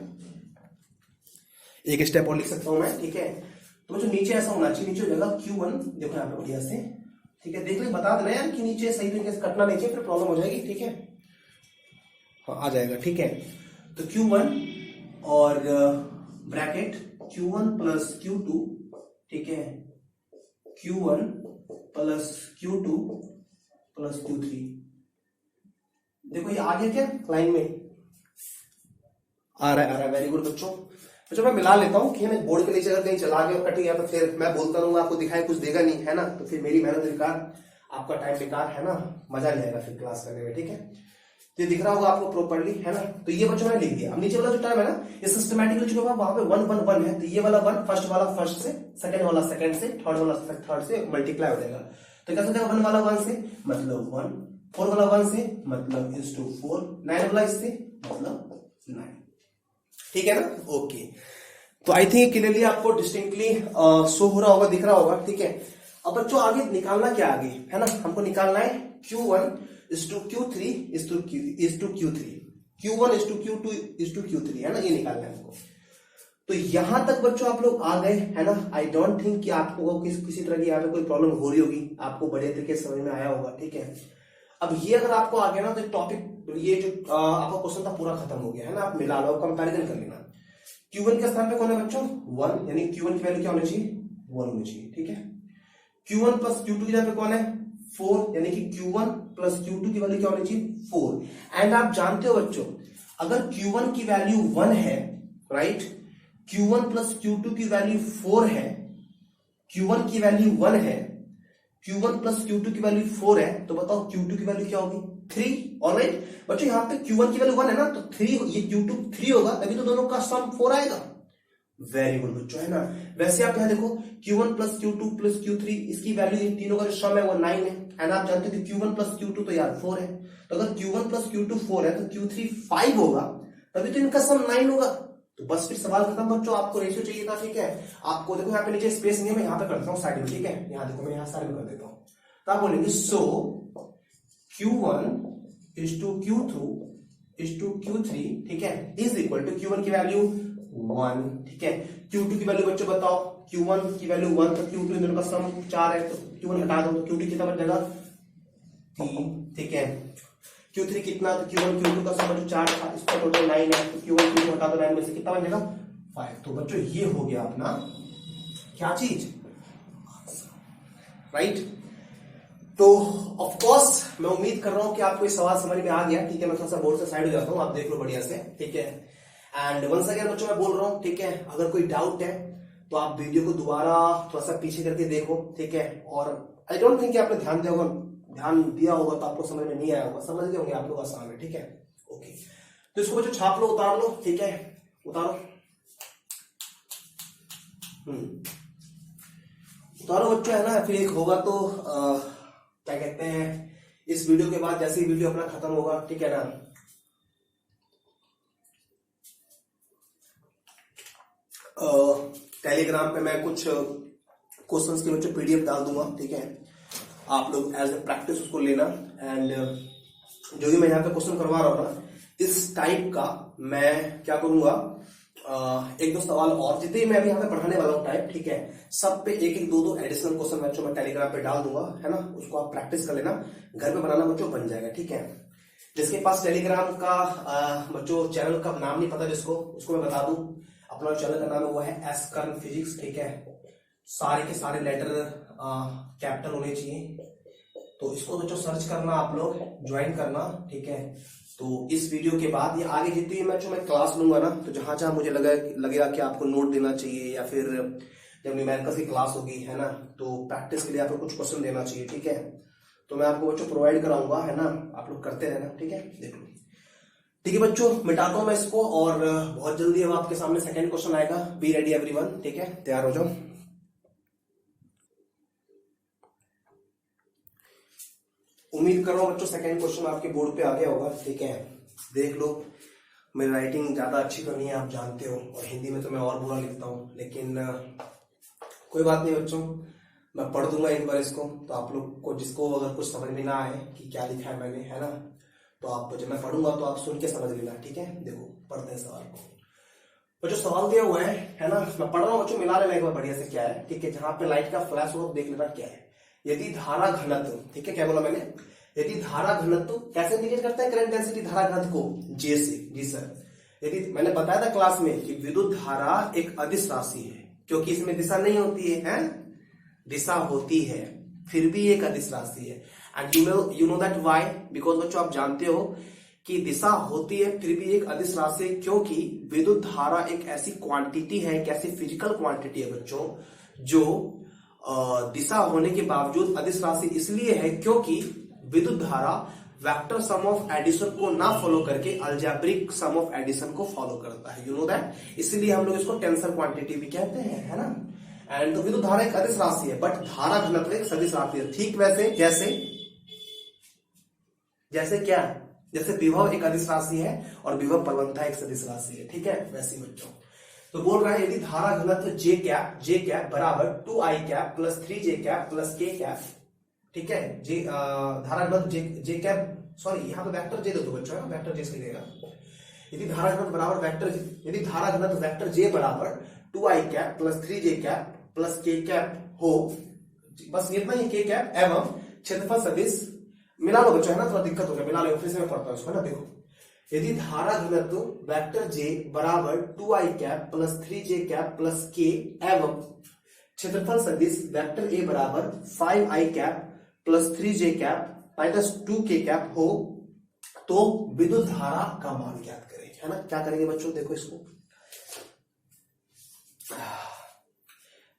Speaker 1: एक स्टेप और लिख सकता हूं मैं, ठीक है। तो बच्चों नीचे ऐसा होना चाहिए, नीचे हो जाएगा Q1, देखो यहाँ पे बढ़िया से, ठीक है, देख ले, बता देना यार कि नीचे सही तरीके से कटना नहीं चाहिए, फिर प्रॉब्लम हो जाएगी, ठीक है। हाँ आ जाएगा, ठीक है। तो Q1 और ब्रैकेट Q1 प्लस Q2, ठीक है, Q1 plus Q2 plus Q3, देखो ये आ गया क्या, लाइन में आ रहा है, वेरी गुड बच्चों। मैं मिला लेता हूं कि मैं बोर्ड के नीचे अगर कहीं चला गया कट गया तो फिर मैं बोलता रहूंगा, आपको दिखाई कुछ देगा नहीं, है ना, तो फिर मेरी मेहनत बेकार, आपका टाइम बेकार, है ना, मजा नहीं आएगा फिर क्लास करने में, ठीक है। ये दिख रहा होगा आपको प्रॉपर्ली, है ना। तो ये बच्चों मैंने लिख दिया। अब नीचे वाला जो टर्म है ना, ये सिस्टमैटिक लिख चुका, वहां पे 1 1 1 है, तो ये वाला 1 फर्स्ट वाला फर्स्ट से, सेकंड वाला सेकंड से, थर्ड वाला थर्ड से मल्टीप्लाई हो जाएगा। तो कैसे हो जाएगा, 1 वाला 1 से मतलब 1, 4 वाला 1 से मतलब इज टू 4, 9 वाला इससे मतलब 9, ठीक है ना, ओके। तो आई थिंक क्लियरली आपको डिस्टिंक्टली शो हो रहा होगा, दिख रहा होगा, ठीक है। अब बच्चों आगे निकालना क्या, आगे है ना, हमको निकालना है Q1 is to Q3 is to Q3, Q1 is to Q2 is to Q3, है ना, ये निकालना है हमको। तो यहां तक बच्चों आप लोग आ गए, है ना। आई डोंट थिंक कि आपको किसी तरह की यहाँ पे कोई प्रॉब्लम हो रही होगी, आपको बढ़िया तरीके से समझ में आया होगा, ठीक है। अब ये अगर आपको आ गया ना, तो टॉपिक ये जो आपका क्वेश्चन था पूरा खत्म हो गया, है ना। आप मिला लो, कंपैरिजन कर लेना। Q1 के स्थान पे कौन है बच्चों, 1, यानी Q1 की वैल्यू क्या होनी चाहिए, 1 होनी चाहिए, ठीक है। Q1 प्लस Q2 की जगह पे कौन है, 4, यानी कि Q1 प्लस Q2 की वैल्यू क्या होनी चाहिए, 4। एंड आप जानते हो बच्चों, अगर Q1 की वैल्यू 1 है, राइट, Q1 प्लस Q2 की वैल्यू 4 है, Q1 की वैल्यू 1 है, Q1 प्लस Q2 की वैल्यू 4 है, तो बताओ Q2 की वैल्यू क्या होगी, 3, ऑलराइट। बच्चों यहाँ पे Q1 की वैल्यू 1 है ना, तो 3, ये Q2 3 होगा, तभी तो दोनों का सम 4 आएगा। वेरी गुड बच्चों, है ना। वैसे आप यहां देखो, Q1 plus Q2 plus Q3, इसकी वैल्यू इन तीनों का जो सम है वो 9 है, एंड आप जानते हो कि Q1 प्लस Q2 तो यार 4 है, तो अगर Q1 प्लस Q2 4 है तो Q3 5 होगा, तभी तो इनका सम 9 होगा। तो बस फिर सवाल खत्म बच्चों, आपको रेशियो चाहिए था, ठीक है। आपको देखो यहाँ पे नीचे स्पेस नहीं है, मैं यहाँ पे करता हूँ साइड में, ठीक है, यहाँ देखो मैं यहाँ साइड में कर देता हूँ। तो आप बोलेंगे so Q1 is to Q2 is to Q3, ठीक है, इज इक्वल टू Q1 की वैल्यू 1, ठीक है, Q2 की वैल्यू बच्चों बताओ, Q1 की वैल्यू 1, तो Q2 इन दोनों का सम 4 है, तो Q1 हटा दो, तो Q2 कितना बच जाएगा, 3, ठीक है। Q3 कितना, तो Q1 Q2 का सम जो 4 था, इसका टोटल 9 है, तो Q1 Q2 हटा दो, 9 में से कितना बन जाएगा, 5। तो बच्चों ये हो गया अपना क्या चीज, राइट। तो ऑफ कोर्स मैं उम्मीद कर रहा हूं कि आपको ये सवाल समझ में आ गया, ठीक है। मैं थोड़ा सा बोर्ड से साइड हो जाता हूं, आप देख लो बढ़िया से, ठीक है। एंड वंस अगेन बच्चों मैं बोल रहा हूं, ठीक है, अगर कोई डाउट है तो आप वीडियो को दोबारा थोड़ा सा पीछे करके देखो, ठीक है। और आई डोंट थिंक कि आपने ध्यान दिया होगा तो आपको समझ में नहीं आया होगा, समझ गए होंगे आप लोग आसान है, ठीक है, ओके। तो इसको बच्चों छाप लो, उतार लो, ठीक है, उतारो, उतारो बच्चों, है ना। फिर एक होगा तो क्या कहते हैं, इस वीडियो के बाद जैसे ही वीडियो अपना खत्म होगा, ठीक है ना, टेलीग्राम पे मैं कुछ क्वेश्चंस के बच्चों पीडीएफ डाल दूंगा, ठीक है। आप लोग एज ए प्रैक्टिस उसको लेना, एंड जो भी मैं यहाँ पे क्वेश्चन करवा रहा हूँ ना, इस टाइप का मैं क्या करूंगा, एक दो सवाल और जितने मैं अभी यहाँ पे पढ़ाने वाला हूँ टाइप, ठीक है, सब पे एक एक दो एडिशनल क्वेश्चन बच्चों मैं टेलीग्राम पे डाल दूंगा, है ना। उसको आप प्रैक्टिस कर लेना, घर पे बनाना बच्चों बन जाएगा, ठीक है। जिसके पास टेलीग्राम का बच्चों चैनल का नाम नहीं पता जिसको, उसको मैं बता दूं, अपना चैनल का नाम है वो है एस कर्न फिजिक्स, ठीक है। सारे के सारे लेटर कैपिटल होने चाहिए, तो इसको बच्चों सर्च करना, आप लोग ज्वाइन करना, ठीक है। तो इस वीडियो के बाद या आगे जितनी बच्चों मैं क्लास लूंगा ना, तो जहां जहां मुझे लगेगा कि आपको नोट देना चाहिए या फिर जब न्यूमेरिकल्स की क्लास होगी है ना, तो प्रैक्टिस के लिए आपको कुछ क्वेश्चन देना चाहिए, ठीक है। तो मैं आपको बच्चों प्रोवाइड कराऊंगा, है ना, आप लोग करते रहना, ठीक है। देख लो, ठीक है बच्चों, मिटाता हूं मैं इसको और बहुत जल्दी अब आपके सामने सेकंड क्वेश्चन आएगा। बी रेडी एवरीवन, ठीक है, तैयार हो जाओ। उम्मीद कर रहा हूं बच्चों सेकंड क्वेश्चन आपके बोर्ड पे आ गया होगा, ठीक है। देख लो, मेरी राइटिंग ज्यादा अच्छी तो नहीं है, आप जानते हो, और हिंदी में तो मैं और बुरा लिखता हूँ, लेकिन कोई बात नहीं बच्चों, मैं पढ़ दूंगा एक बार इसको, तो आप लोग को जिसको अगर कुछ समझ में ना आए कि क्या लिखा है मैंने, है ना, तो आप जब मैं पढ़ूंगा तो आप सुन के समझ लेना, ठीक है। देखो पढ़ते हैं सवाल को। तो जो सवाल दिया हुआ है ना, मैं पढ़ रहा हूँ बच्चों, मिला लेना एक बार बढ़िया से क्या है, ठीक है। जहां पे लाइट का फ्लैश हो देख लेना क्या है। यदि धारा घनत्व, ठीक है, क्या बोला मैंने, यदि धारा घनत्व कैसे इंडिकेट करता है करंट डेंसिटी धारा घनत्व को, जे से। जी सर, यदि मैंने बताया था क्लास में कि विद्युत धारा एक अदिश राशि है, क्योंकि इसमें दिशा नहीं होती है, दिशा होती है फिर भी एक अदिश राशि है। And you know that why, because बच्चों आप जानते हो कि दिशा होती है फिर भी एक अदिश राशि, क्योंकि विद्युत धारा एक ऐसी क्वांटिटी है, एक ऐसी फिजिकल क्वांटिटी है बच्चों, जो दिशा होने के बावजूद अदिश राशि इसलिए है क्योंकि विद्युत धारा वेक्टर सम ऑफ एडिशन को ना फॉलो करके अलजेब्रिक सम ऑफ एडिशन को फॉलो करता है। यू नो दैट, इसलिए हम लोग इसको टेंसर क्वांटिटी भी कहते हैं, है ना। एंड तो विद्युत धारा एक अदिश राशि है, बट धारा घनत्व एक सदिश राशि है। ठीक वैसे जैसे क्या, जैसे विभव एक अदिश राशि है और विभव प्रवणता एक सदिश राशि है, ठीक है, वैसे बच्चों। तो बोल रहा है यदि धारा घनत्व जे कैप बराबर 2i cap plus 3j cap plus k cap, ठीक है, जे धारा घनत्व जे कैप, सॉरी यहाँ पे वेक्टर जे दे दो बच्चों, वेक्टर जे से लिखेगा। यदि धारा घनत्व बराबर वेक्टर, यदि धारा घनत्व वेक्टर जे बराबर 2i cap plus 3j cap plus k cap हो, बस इतना ही, k कैप एवं क्षेत्रफल सदिश, मिला लो बच्चों, है ना, थोड़ा दिक्कत हो गया, मिला लो, फिर से मैं पढ़ता हूँ इसको ना। देखो, यदि धारा घनत्व वेक्टर जे बराबर 2i cap plus 3j cap plus k एवं क्षेत्रफल सदिश वेक्टर ए बराबर 5i cap plus 3j cap minus 2k cap हो, तो विद्युत धारा का मान ज्ञात करें, है ना। क्या करेंगे बच्चों, देखो इसको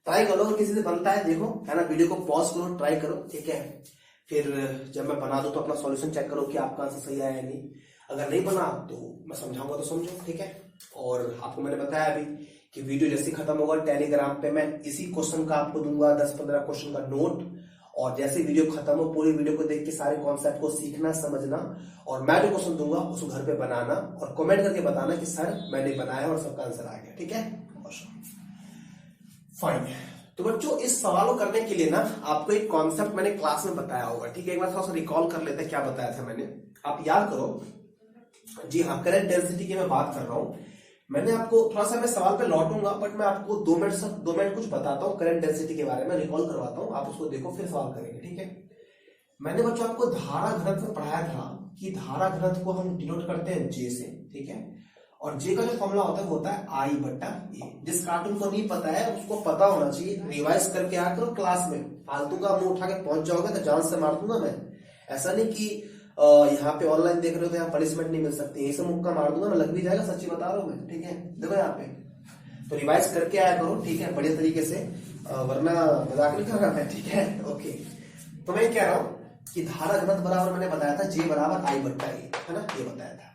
Speaker 1: ट्राई करो, अगर किसी से बनता है देखो, है ना, वीडियो को पॉज करो, ट्राई करो, ठीक है। फिर जब मैं बना दूं तो अपना सॉल्यूशन चेक करो कि आपका आंसर सही आया या नहीं। अगर नहीं बना तो मैं समझाऊंगा तो समझो, ठीक है। और आपको मैंने बताया अभी कि वीडियो जैसे खत्म होगा टेलीग्राम पे मैं इसी क्वेश्चन का आपको दूंगा 10-15 क्वेश्चन का नोट, और जैसे वीडियो खत्म हो पूरी वीडियो को देख के सारे कॉन्सेप्ट को सीखना समझना, और मैं जो क्वेश्चन दूंगा उसको घर पे बनाना और कमेंट करके बताना कि सर मैंने बनाया और सबका आंसर आ गया, ठीक है। फाइन। तो बच्चों इस सवाल को करने के लिए ना आपको एक कॉन्सेप्ट मैंने क्लास में बताया होगा, ठीक है। एक बार थोड़ा सा रिकॉल कर लेते हैं क्या बताया था मैंने, आप याद करो। जी हाँ, करंट डेंसिटी की मैं बात कर रहा हूं। मैंने आपको थोड़ा सा, मैं सवाल पे लौटूंगा, बट मैं आपको 2 मिनट कुछ बताता हूँ करंट डेंसिटी के बारे में, रिकॉल करवाता हूँ, आप उसको देखो फिर सवाल करेंगे, ठीक है। मैंने बच्चों आपको धारा घनत्व पढ़ाया था कि धारा घनत्व को हम डिनोट करते हैं जे से, ठीक है। और जे का जो फॉर्मूला होता है I बटा ए। जिस कार्टून को नहीं पता है उसको पता होना चाहिए, रिवाइज करके आया करो क्लास में। फालतू का मुंह उठा के पहुंच जाओगे तो जान से मार दूंगा मैं। ऐसा नहीं कि यहाँ पे ऑनलाइन देख रहे हो तो यहाँ पनिशमेंट नहीं मिल सकती, यही से मुक्का मार दूंगा मैं, लग भी जाएगा, सच्ची बता रहा हूँ मैं, ठीक है। देखो यहाँ पे तो रिवाइज करके आया करो, ठीक है, बढ़िया तरीके से, वरना मजाक नहीं कर रहा मैं, ठीक है। ओके, तो मैं कह रहा हूँ कि धारा घनत्व बराबर मैंने बताया था जे बराबर I बटा ए, है ना, ये बताया था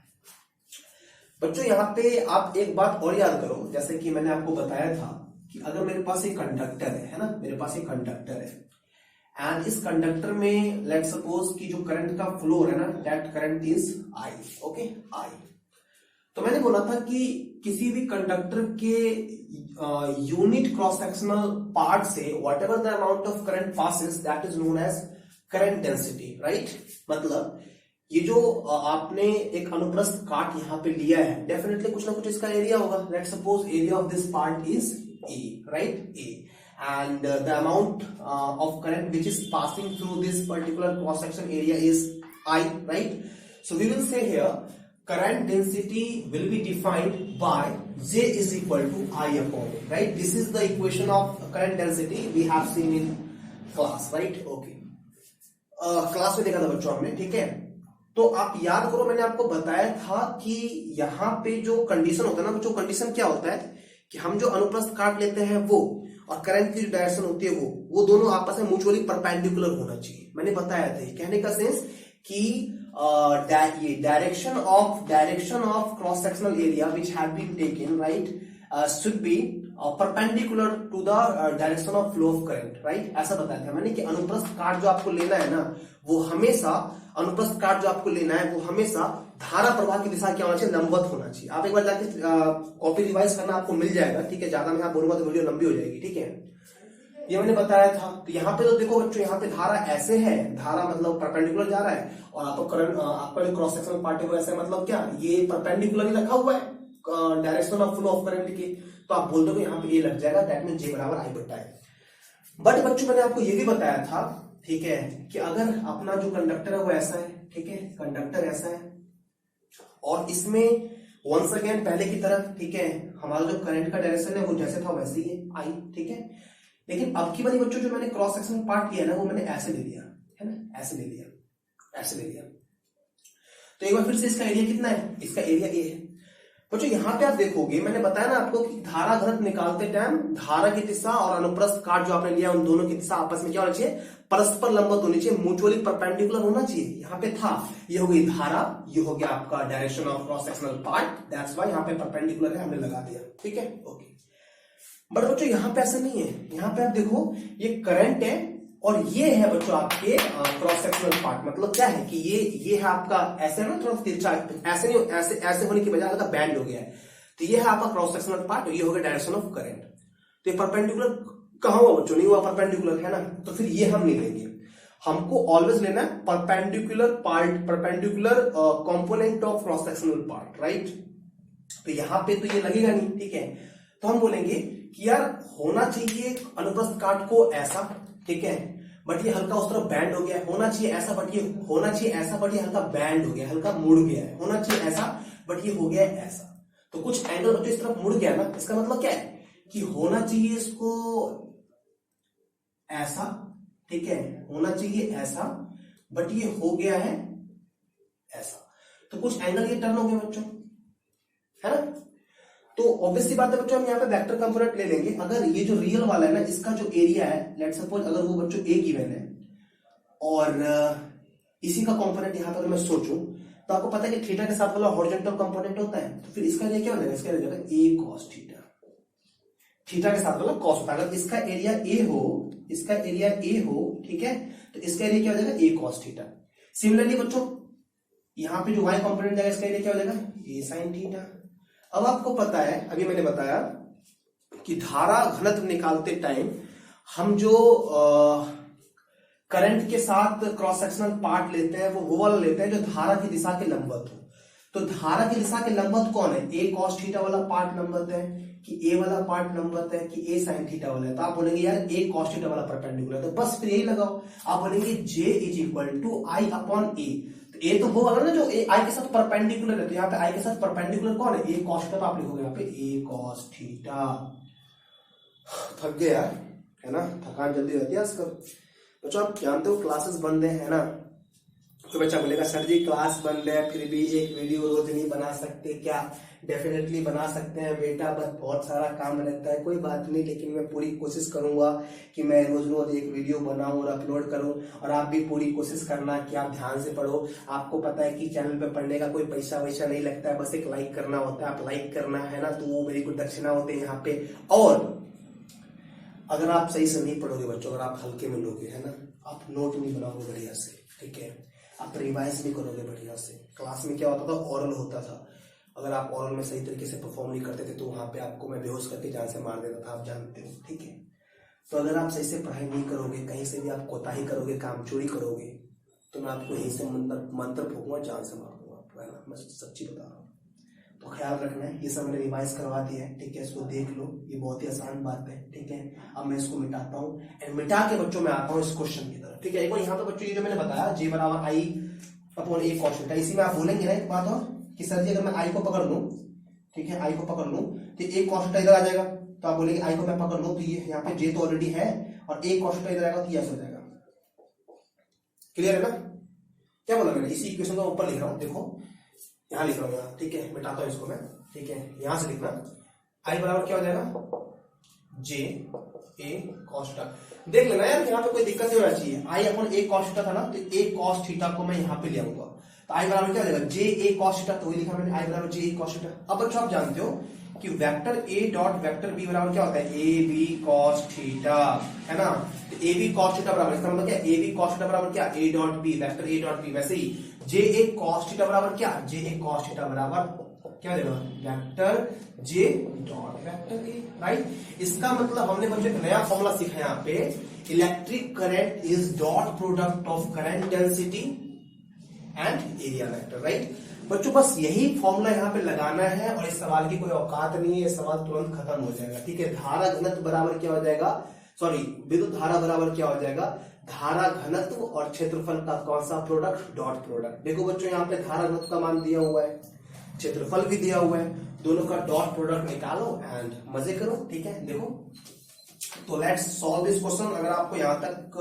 Speaker 1: बच्चों। यहाँ पे आप एक बात और याद करो, जैसे कि मैंने आपको बताया था कि अगर मेरे पास एक कंडक्टर है ना, मेरे पास एक कंडक्टर है, एंड इस कंडक्टर में लेट सपोज कि जो करंट का फ्लो है ना, that current is I, okay, I। तो मैंने बोला था कि किसी भी कंडक्टर के यूनिट क्रॉस सेक्शनल पार्ट से whatever the amount of current passes that is known as current density, right. मतलब ये जो आपने एक अनुप्रस्थ काट यहाँ पे लिया है, डेफिनेटली कुछ ना कुछ इसका एरिया होगा। Let suppose area of this part is a, right, A, and the amount of current which is passing through this particular cross section area is I, right. So we will say here current density will be defined by J is equal to I upon A, right. This is the equation of current density we have seen in class, right. Okay, class में देखा था बच्चों हमने, ठीक है। तो आप याद करो, मैंने आपको बताया था कि यहाँ पे जो कंडीशन होता है ना, जो कंडीशन क्या होता है कि हम जो अनुप्रस्थ काट लेते हैं वो और करंट की जो डायरेक्शन होती है वो दोनों आपस में म्यूचुअली परपेंडिकुलर होना चाहिए। मैंने बताया था, कहने का सेंस कि ये direction of cross sectional area which have been taken right should be perpendicular to the direction of flow of current, right. ऐसा बताया था मैंने कि अनुप्रस्थ काट जो आपको लेना है ना, वो हमेशा अनुप्रस्थ काट जो आपको लेना है वो हमेशा धारा प्रवाह की दिशा क्या होना चाहिए, लंबवत होना चाहिए। आप एक बार जाके कॉपी रिवाइज करना, आपको मिल जाएगा, ठीक है। ज्यादा मैं यहाँ बोलूंगा तो वीडियो लंबी हो जाएगी, ठीक है। ये मैंने बताया था। तो यहाँ पे तो देखो बच्चों, यहाँ पे धारा ऐसे है, धारा मतलब परपेंडिकुलर जा रहा है, और आपको करंट, आपका जो क्रॉस सेक्शनल पार्ट है वो ऐसे, मतलब क्या, ये परपेंडिकुलर ही रखा हुआ है direction of flow of current की। तो आप बोल दो यहाँ पे ये लग जाएगा, दैट मीन J बराबर I बटा है। बट बच्चों मैंने आपको ये भी बताया था, ठीक है, कि अगर अपना जो कंडक्टर है वो ऐसा है, ठीक है, कंडक्टर ऐसा है, और इसमें वंस अगेन पहले की तरह, ठीक है, हमारा जो करंट का डायरेक्शन है वो जैसे था वैसे ही है I, ठीक है। लेकिन अब की बारी बच्चों जो मैंने क्रॉस सेक्शन पार्ट लिया ना, वो मैंने ऐसे ले लिया है ना, ऐसे ले लिया, ऐसे ले लिया। तो एक बार फिर से इसका एरिया कितना है, इसका एरिया A है। बच्चों यहाँ पे आप देखोगे, मैंने बताया ना आपको कि धारा घनत्व निकालते टाइम धारा की दिशा और अनुप्रस्थ काट जो आपने लिया उन दोनों की दिशा आपस में क्या होना चाहिए, परस्पर लंबवत होनी चाहिए, म्यूचुअली परपेंडिकुलर होना चाहिए। यहाँ पे था, ये हो गई धारा, ये हो गया आपका direction of cross sectional part, that's why यहाँ पे परपेंडिकुलर है, हमने लगा दिया, ठीक है, ओके। बट बच्चों यहाँ पे ऐसा नहीं है, यहाँ पे आप देखो ये करंट है और ये है बच्चों आपके क्रॉस सेक्शनल पार्ट। मतलब क्या है कि ये है आपका ऐसे ना, थोड़ा तिरछा, ऐसे नहीं, ऐसे ऐसे होने की बजाय हल्का बैंड हो गया है। तो ये है आपका क्रॉस सेक्शनल पार्ट, ये हो गया डायरेक्शन ऑफ करंट। तो ये परपेंडिकुलर कहाँ हुआ बच्चों, नहीं हुआ, परपेंडिकुलर है ना, तो फिर ये हम नहीं लेंगे। हमको ऑलवेज लेना है perpendicular part, perpendicular component of cross sectional part, right. तो यहाँ पे तो ये लगेगा नहीं, ठीक है। तो हम बोलेंगे कि यार होना चाहिए अनुप्रस्थ काट को ऐसा, ठीक है, बट ये हल्का उस तरफ बैंड हो गया, होना चाहिए ऐसा, बट ये होना चाहिए ऐसा, बट ये हल्का बैंड हो गया, हल्का मुड़ गया है, होना चाहिए ऐसा, बट ये हो गया ऐसा। तो कुछ एंगल बच्चों इस तरफ मुड़ गया ना, इसका मतलब क्या है कि होना चाहिए इसको ऐसा, ठीक है, होना चाहिए ऐसा, बट ये हो गया है ऐसा। तो कुछ एंगल ये टर्न हो गए बच्चों, है ना। तो ऑब्वियस सी बात है बच्चों, हम यहाँ पे वेक्टर कंपोनेंट ले लेंगे। अगर ये जो रियल वाला है ना, इसका जो एरिया है, लेट्स सपोज अगर वो बच्चों A गिवन है और इसी का कंपोनेंट यहाँ पर मैं सोचूं, तो आपको पता है कि थीटा के साथ वाला हॉरिजॉन्टल कंपोनेंट होता है, तो फिर इसका एरिया क्या हो जाएगा, इसका area A cos theta, theta के साथ वाला कॉस होता है। अगर इसका एरिया A हो, इसका एरिया A हो, ठीक है, तो इसका एरिया क्या हो जाएगा, A cos थीटा। सिमिलरली बच्चों यहाँ पे जो y कंपोनेंट जाएगा, इसका एरिया क्या हो जाएगा, A sin थीटा। अब आपको पता है, अभी मैंने बताया कि धारा घनत्व निकालते टाइम हम जो करंट के साथ क्रॉस सेक्शनल पार्ट लेते हैं वो वाला लेते हैं जो धारा की दिशा के लंबवत हो। तो धारा की दिशा के लंबवत कौन है, A cos थीटा वाला पार्ट लंबवत है कि A वाला पार्ट लंबवत है कि A sin थीटा वाला है। तो आप बोलेंगे यार A cos थीटा वाला परपेंडिकुलर है, तो बस फिर यही लगाओ। आप बोलेंगे J is equal to I upon A, तो A तो वो वाला ना जो A I के साथ परपेंडिकुलर है, तो यहाँ पे I के साथ परपेंडिकुलर कौन है, A cos थीटा। तो आप लिखोगे यहाँ पे A cos थीटा। थक गए यार, है ना, थकान जल्दी रहती है आजकल। बच्चों आप जानते हो क्लासेस बंद है ना, तो बच्चा बोलेगा सर जी क्लास बंद है फिर भी एक वीडियो रोज नहीं बना सकते क्या। डेफिनेटली बना सकते हैं बेटा, बस बहुत सारा काम रहता है, कोई बात नहीं, लेकिन मैं पूरी कोशिश करूंगा कि मैं रोज रोज एक वीडियो बनाऊं और अपलोड करूं। और आप भी पूरी कोशिश करना कि आप ध्यान से पढ़ो। आपको पता है कि चैनल पे पढ़ने का कोई पैसा वैसा नहीं लगता है, बस एक लाइक करना होता है। आप लाइक करना है ना, तो वो मेरी कुछ दक्षिणा होते हैं यहाँ पे। और अगर आप सही से नहीं पढ़ोगे बच्चों, अगर आप हल्के में लोगे, है ना, आप नोट नहीं बनाओगे बढ़िया से, ठीक है, आप रिवाइज नहीं करोगे बढ़िया से। क्लास में क्या होता था, ओरल होता था, अगर आप ओरल में सही तरीके से परफॉर्म नहीं करते थे तो वहां पे आपको मैं बेहोश करके जान से मार देता था, आप जानते हो, ठीक है। तो अगर आप सही से पढ़ाई नहीं करोगे, कहीं से भी आप कोताही करोगे, काम चोरी करोगे, तो मैं आपको यहीं से मंत्र फूकूंगा, जान से मार दूंगा आपको, है ना, मैं सच्ची बता रहा हूँ। तो ख्याल रखना है, ये सब मैंने रिवाइज करवा दिया है, ठीक है, इसको देख लो, ये बहुत ही आसान बात है, ठीक है। अब मैं इसको मिटाता हूँ एंड मिटा के बच्चों में आता हूँ इस क्वेश्चन की तरफ, ठीक है। एक बार यहाँ पे बच्चों ये जो मैंने बताया J बराबर I upon A cos theta, इसी में आप बोलेंगे ना एक बात और कि सर जी अगर मैं I को पकड़ लूं, ठीक है, I को पकड़ लूं तो A cos थीटा इधर आ जाएगा। तो आप बोलेंगे I को मैं पकड़ लूं तो ये यहाँ पे J तो ऑलरेडी है और A cos थीटा इधर आएगा तो ये ऐसा हो जाएगा। क्लियर है ना, क्या बोला मैंने, इसी इक्वेशन का ऊपर लिख रहा हूं, देखो यहां लिख रहा हूं यहाँ, ठीक है, मिटाता हूं इसको मैं, ठीक है, यहां से लिखना आई बराबर क्या हो जाएगा जे ए कॉस थीटा। देख लेना यार यहाँ पे कोई दिक्कत नहीं होना चाहिए, आई अपन ए कॉस थीटा था ना, तो ए कॉस थीटा को मैं यहाँ पे ले आऊंगा, तो आई बराबर क्या हो जाएगा जे ए कॉस थीटा, तो वही लिखा मैंने आई बराबर जे ए कॉस थीटा। अब बच्चों आप जानते हो कि vector A dot vector B बराबर क्या होता है ए बी कॉस थीटा, है ना, तो ए बी कॉस थीटा बराबर, इसका मतलब क्या ए बी कॉस थीटा बराबर क्या A dot B, vector A dot B, वैसे ही जे ए कॉस थीटा बराबर क्या जे ए कॉस थीटा बराबर क्या देगा vector J dot vector A, right. इसका मतलब हमने बच्चों एक नया फॉर्मूला सीखा यहाँ पे, electric current is dot product of current density and area vector, right. बच्चों बस यही फॉर्मूला यहाँ पे लगाना है और इस सवाल की कोई औकात नहीं है, ये सवाल तुरंत खत्म हो जाएगा, ठीक है। धारा घनत्व बराबर क्या हो जाएगा, सॉरी विद्युत धारा बराबर क्या हो जाएगा धारा घनत्व और क्षेत्रफल का कौन सा प्रोडक्ट, डॉट प्रोडक्ट। देखो बच्चों यहाँ पे धारा घनत्व का मान दिया हुआ है, क्षेत्रफल भी दिया हुआ है, दोनों का डॉट प्रोडक्ट निकालो एंड मजे करो, ठीक है। देखो तो लेट्स सॉल्व दिस क्वेश्चन। अगर आपको यहाँ तक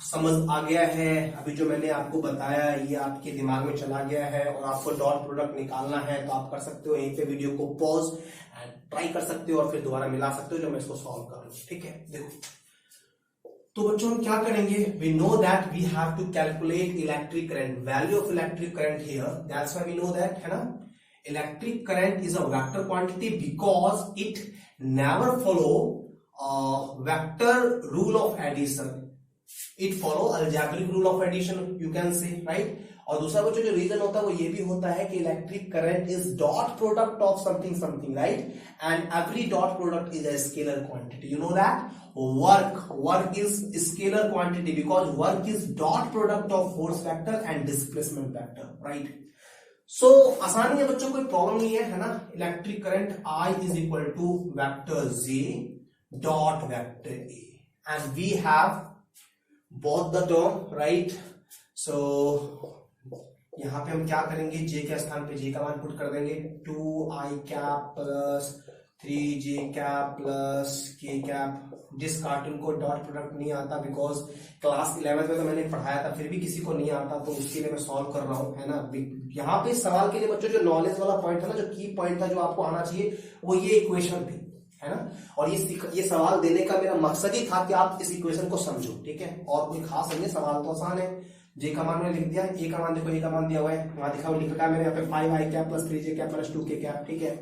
Speaker 1: समझ आ गया है, अभी जो मैंने आपको बताया ये आपके दिमाग में चला गया है और आपको डॉट प्रोडक्ट निकालना है, तो आप कर सकते हो यहीं पे वीडियो को पॉज एंड ट्राई कर सकते हो और फिर दोबारा मिला सकते हो जो मैं इसको सॉल्व कर रहा हूं, ठीक है। देखो तो बच्चों हम क्या करेंगे, we know that we have to calculate electric current, value of electric current here, that's why we know that, है ना। Electric current is a vector quantity because it never follow vector rule of addition, it follow algebraic rule of addition, you can say, right. और दूसरा बच्चों जो रीजन होता है वो ये भी होता है कि electric current is dot product of something something, right, and every dot product is a scalar quantity, you know that. Work is scalar quantity because work is dot product of force vector and displacement vector, right. So आसानी है बच्चों, कोई प्रॉब्लम नहीं है ना। Electric current I is equal to vector J dot vector A and we have both the term, right? So यहाँ पे हम क्या करेंगे, J के स्थान पे J का मान पुट कर देंगे, 2i cap plus 3j cap plus k cap. जिस कार्टून को डॉट प्रोडक्ट नहीं आता, बिकॉज क्लास 11th में तो मैंने पढ़ाया था, फिर भी किसी को नहीं आता, तो उसके लिए मैं सॉल्व कर रहा हूँ, है ना। यहाँ पे सवाल के लिए बच्चों जो नॉलेज वाला पॉइंट था ना, जो की पॉइंट था जो आपको आना चाहिए, वो ये इक्वेशन थी, है ना। और ये सवाल देने का मेरा मकसद ही था कि आप इस इक्वेशन को समझो, ठीक है। और कोई खास नहीं है, सवाल तो आसान है। जे का मान मैंने लिख दिया, ए का मान देखो, ए का मान दिया हुआ है, वहां दिखा हुआ लिख रखा है मैंने यहाँ पे 5i cap plus 3j cap plus 2k cap, ठीक है।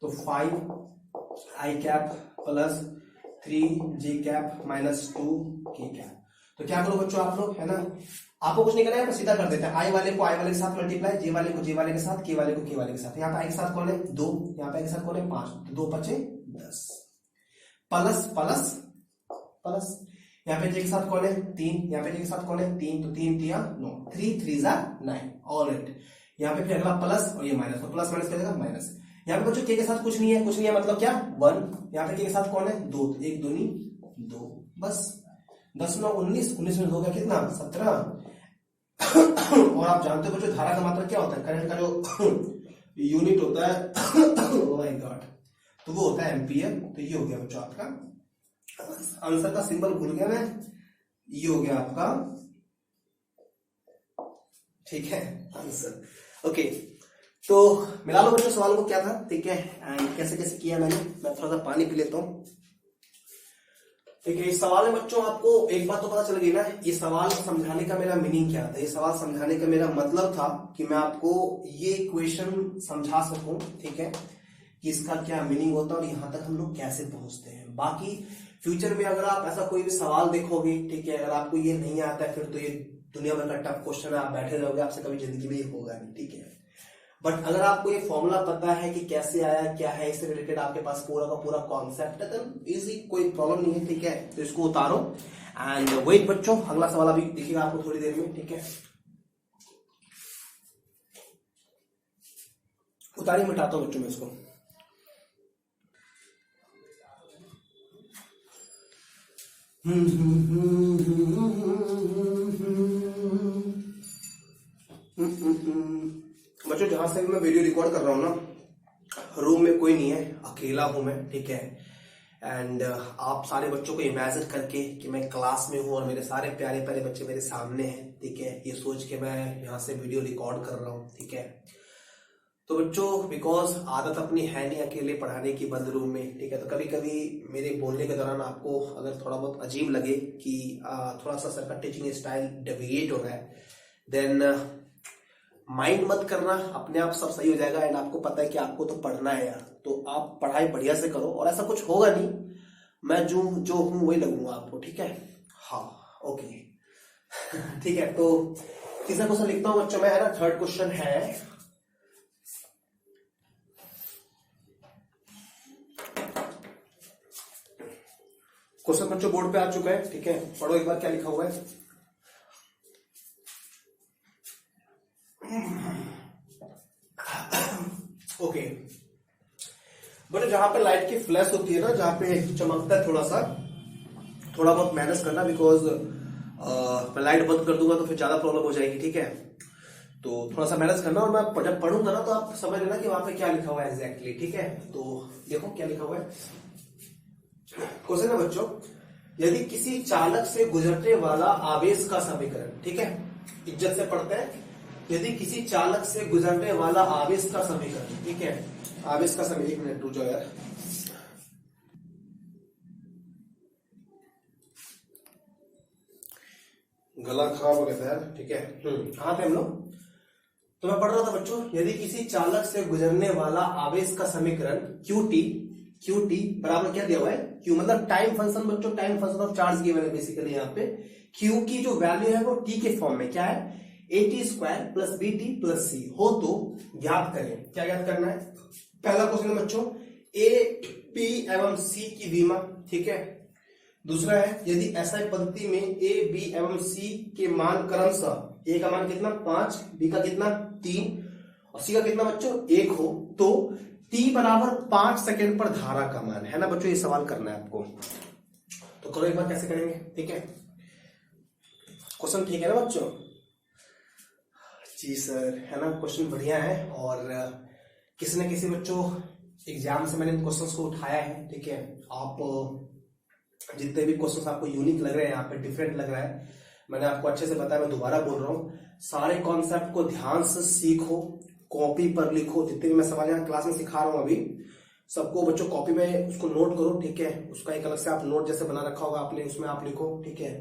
Speaker 1: तो 5i cap plus 3j cap minus 2k cap. तो क्या करो बच्चों आप लोग, है ना, आपको कुछ नहीं करना है, सीधा कर देते हैं। आई वाले को आई वाले के साथ मल्टीप्लाई, जे वाले को जे वाले के साथ, के वाले को के वाले के साथ। यहाँ पे आई के साथ कौन है 2, यहाँ पे आई के साथ कौन है 5, तो 2 5 10 प्लस प्लस प्लस, यहाँ पे जे के साथ कौन है 3, यहाँ पे जे के साथ कौन है 3, तो 3 3 9, 3 3 9, ऑल राइट। यहाँ पे फिर अगला प्लस और ये माइनस, तो प्लस माइनस करेगा माइनस। यहाँ पे बच्चों के साथ कुछ नहीं है, कुछ नहीं है मतलब क्या 1, यहाँ पे के साथ कौन है 2, 1 2 2, बस 10 9 19, 19 में हो गया कितना 17। और आप जानते हो बच्चों धारा का मात्रा क्या होता है, करंट का जो यूनिट होता है ओह माय गॉड, तो वो होता है एम्पियर। तो ये हो गया बच्चों आपका आंसर का सिंबल भूल गया मैं, ये हो गया आपका, ठीक है आंसर। ओके तो मिला लो बच्चों सवाल को क्या था, ठीक है, एंड कैसे कैसे किया मैंने। मैं थोड़ा सा पानी पी लेता हूँ, ठीक है। इस सवाल में बच्चों आपको एक बात तो पता चल गई ना, ये सवाल समझाने का मेरा मीनिंग क्या था। ये सवाल समझाने का मेरा मतलब था कि मैं आपको ये इक्वेशन समझा सकूं, ठीक है, कि इसका क्या मीनिंग होता है और यहां तक हम लोग कैसे पहुंचते हैं। बाकी फ्यूचर में अगर आप ऐसा कोई भी सवाल देखोगे, ठीक है, अगर आपको ये नहीं आता है फिर तो ये दुनिया भर का टफ क्वेश्चन है, आप बैठे रहोगे, आपसे कभी जिंदगी में ये होगा नहीं, ठीक है। बट अगर आपको ये फॉर्मूला पता है कि कैसे आया क्या है, इससे रिलेटेड आपके पास पूरा का पूरा कॉन्सेप्ट है, तो इजी, कोई प्रॉब्लम नहीं है, ठीक है। तो इसको उतारो एंड वेट बच्चों, अगला सवाल अभी देखिएगा आपको थोड़ी देर में, ठीक है। उतारी मिटाता हूं बच्चों में इसको। बच्चों जहां से मैं वीडियो रिकॉर्ड कर रहा हूं ना, रूम में कोई नहीं है, अकेला हूं मैं, ठीक है। एंड आप सारे बच्चों को इमेजिन करके कि मैं क्लास में हूँ और मेरे सारे प्यारे प्यारे बच्चे मेरे सामने हैं, ठीक है, ये सोच के मैं यहाँ से वीडियो रिकॉर्ड कर रहा हूँ, ठीक है। तो बच्चों बिकॉज आदत अपनी है नहीं अकेले पढ़ाने की बंद रूम में, ठीक है, तो कभी कभी मेरे बोलने के दौरान आपको अगर थोड़ा बहुत अजीब लगे कि थोड़ा सा सर का टीचिंग स्टाइल डेविएट हो रहा है, देन माइंड मत करना, अपने आप सब सही हो जाएगा। एंड आपको पता है कि आपको तो पढ़ना है यार, तो आप पढ़ाई बढ़िया से करो और ऐसा कुछ होगा नहीं, मैं जो हूं वही लगूंगा आपको, ठीक है। हाँ ओके ठीक है, तो तीसरा क्वेश्चन लिखता हूं बच्चों मैं, है ना। थर्ड क्वेश्चन है, क्वेश्चन बच्चों बोर्ड पे आ चुका है, ठीक है, पढ़ो एक बार क्या लिखा हुआ है। ओके बच्चों, जहां पे लाइट की फ्लैश होती है ना, जहां पे चमकता है थोड़ा बहुत मैनेज करना, बिकॉज मैं लाइट बंद कर दूंगा तो फिर ज्यादा प्रॉब्लम हो जाएगी, ठीक है। तो थोड़ा सा मैनेज करना, और मैं जब पढ़ूंगा ना तो आप समझ लेना कि वहां पे क्या लिखा हुआ है एग्जैक्टली, ठीक है। तो देखो क्या लिखा हुआ है। क्वेश्चन है बच्चों, यदि किसी चालक से गुजरने वाला आवेश का समीकरण, ठीक है, इज्जत से पढ़ते हैं, यदि किसी चालक से गुजरने वाला आवेश का समीकरण, ठीक है, आवेश का समीकरण, एक मिनट रुक जाओ यार, गला खराब हो गया था यार, ठीक है। कहां थे हम लोग। तो मैं पढ़ रहा था बच्चों, यदि किसी चालक से गुजरने वाला आवेश का समीकरण QT बराबर क्या दिया हुआ है, Q मतलब टाइम फंक्शन बच्चों, time function of charge given है बेसिकली यहाँ पे। Q की जो वैल्यू है वो T के फॉर्म में क्या है, AT square plus BT plus C हो तो ज्ञात करें। क्या ज्ञात करना है, पहला क्वेश्चन है बच्चों, A, P एवं C की विमा, ठीक है। दूसरा है, यदि SI पद्धति में A, B एवं C के मान क्रमशः, A का मान कितना 5, B का कितना 3 और C का कितना बच्चों 1 हो, तो T बराबर 5 सेकेंड पर धारा का मान, है ना बच्चों, ये सवाल करना है आपको। तो करो एक बार कैसे करेंगे, ठीक है। क्वेश्चन ठीक है ना बच्चों, जी सर, है ना, क्वेश्चन बढ़िया है। और किसी न किसी बच्चों एग्जाम से मैंने इन क्वेश्चंस को उठाया है, ठीक है। आप जितने भी क्वेश्चंस आपको यूनिक लग रहे हैं, यहाँ पे डिफरेंट लग रहा है, मैंने आपको अच्छे से बताया, मैं दोबारा बोल रहा हूँ, सारे कॉन्सेप्ट को ध्यान से सीखो, कॉपी पर लिखो, जितने भी मैं सवाल यहाँ क्लास में सिखा रहा हूँ अभी सबको बच्चों कॉपी में उसको नोट करो, ठीक है। उसका एक अलग से आप नोट जैसे बना रखा होगा आपने, उसमें आप लिखो, ठीक है।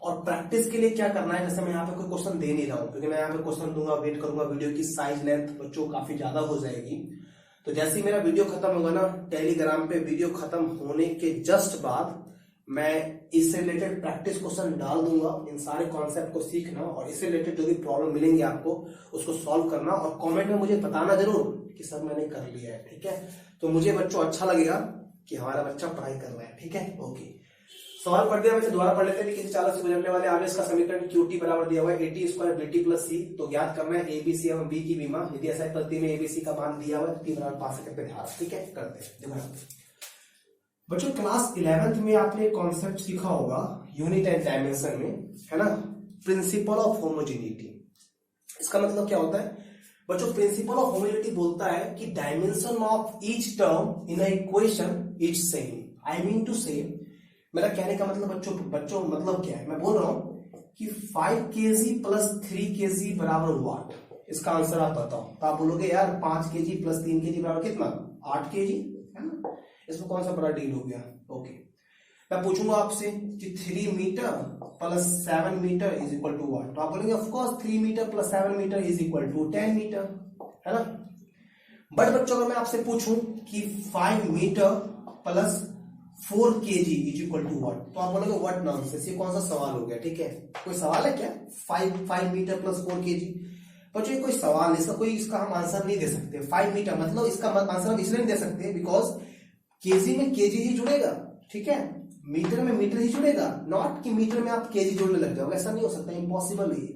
Speaker 1: और प्रैक्टिस के लिए क्या करना है, जैसे मैं यहाँ पे कोई क्वेश्चन दे नहीं रहा हूँ, क्योंकि मैं यहाँ पे क्वेश्चन दूंगा, वेट करूंगा, वीडियो की साइज लेंथ बच्चों काफी ज्यादा हो जाएगी। तो जैसे ही मेरा वीडियो खत्म होगा ना, टेलीग्राम पे वीडियो खत्म होने के जस्ट बाद मैं इससे रिलेटेड प्रैक्टिस क्वेश्चन डाल दूंगा। इन सारे कॉन्सेप्ट को सीखना और इससे रिलेटेड जो भी प्रॉब्लम मिलेंगे आपको उसको सॉल्व करना, और कमेंट में मुझे बताना जरूर कि सर मैंने कर लिया है, ठीक है। तो मुझे बच्चों अच्छा लगेगा कि हमारा बच्चा पढ़ाई कर रहा है, ठीक है। ओके, सवाल पढ़ दिया, वैसे दोबारा पढ़ लेते हैं। किसी चालक से गुजरने वाले आवेश का समीकरण QT बराबर दिया हुआ है AT square BT plus C, तो ज्ञात करना है ABC एवं B की विमा। यदि ऐसा पद्धति में ABC का मान दिया हुआ है, T बराबर 5 सेकंड पे धारा, ठीक है, करते हैं। देखो बच्चों, क्लास 11th में आपने कॉन्सेप्ट सीखा होगा यूनिट एंड डायमेंशन में, है ना, प्रिंसिपल ऑफ होमोजेनिटी। इसका मतलब क्या होता है बच्चों, प्रिंसिपल ऑफ होमोजेनिटी बोलता है कि dimension of each term in a equation is same. I mean to say, मेरा कहने का मतलब बच्चों मतलब क्या है, मैं बोल रहा हूं कि 5 kg प्लस 3 kg बराबर व्हाट, इसका आंसर आप बताओ। तो आप बोलोगे यार 5 kg प्लस 3 kg बराबर कितना, 8 kg, है ना। इसमें कौन सा बड़ा डील हो गया। ओके, मैं पूछूंगा आपसे कि 3 metre plus 7 metre is equal to what, तो आप बोलेंगे of course 3 metre plus 7 metre is equal to 10 metre, है ना। बट बच्चों अगर मैं आपसे पूछूं कि 5 metre plus 4 kg is equal to what, तो आप बोलोगे व्हाट नॉनसेंस, ये कौन सा सवाल हो गया, ठीक है। कोई सवाल है क्या, 5 मीटर प्लस 4 kg बच्चों, ये कोई सवाल नहीं, इसका हम आंसर नहीं दे सकते। 5 मीटर मतलब इसका आंसर हम इसलिए नहीं दे सकते बिकॉज केजी में केजी ही जुड़ेगा, ठीक है, मीटर में मीटर ही जुड़ेगा, नॉट कि मीटर में आप केजी जोड़ने लग जाओगे, ऐसा नहीं हो सकता, इम्पॉसिबल है।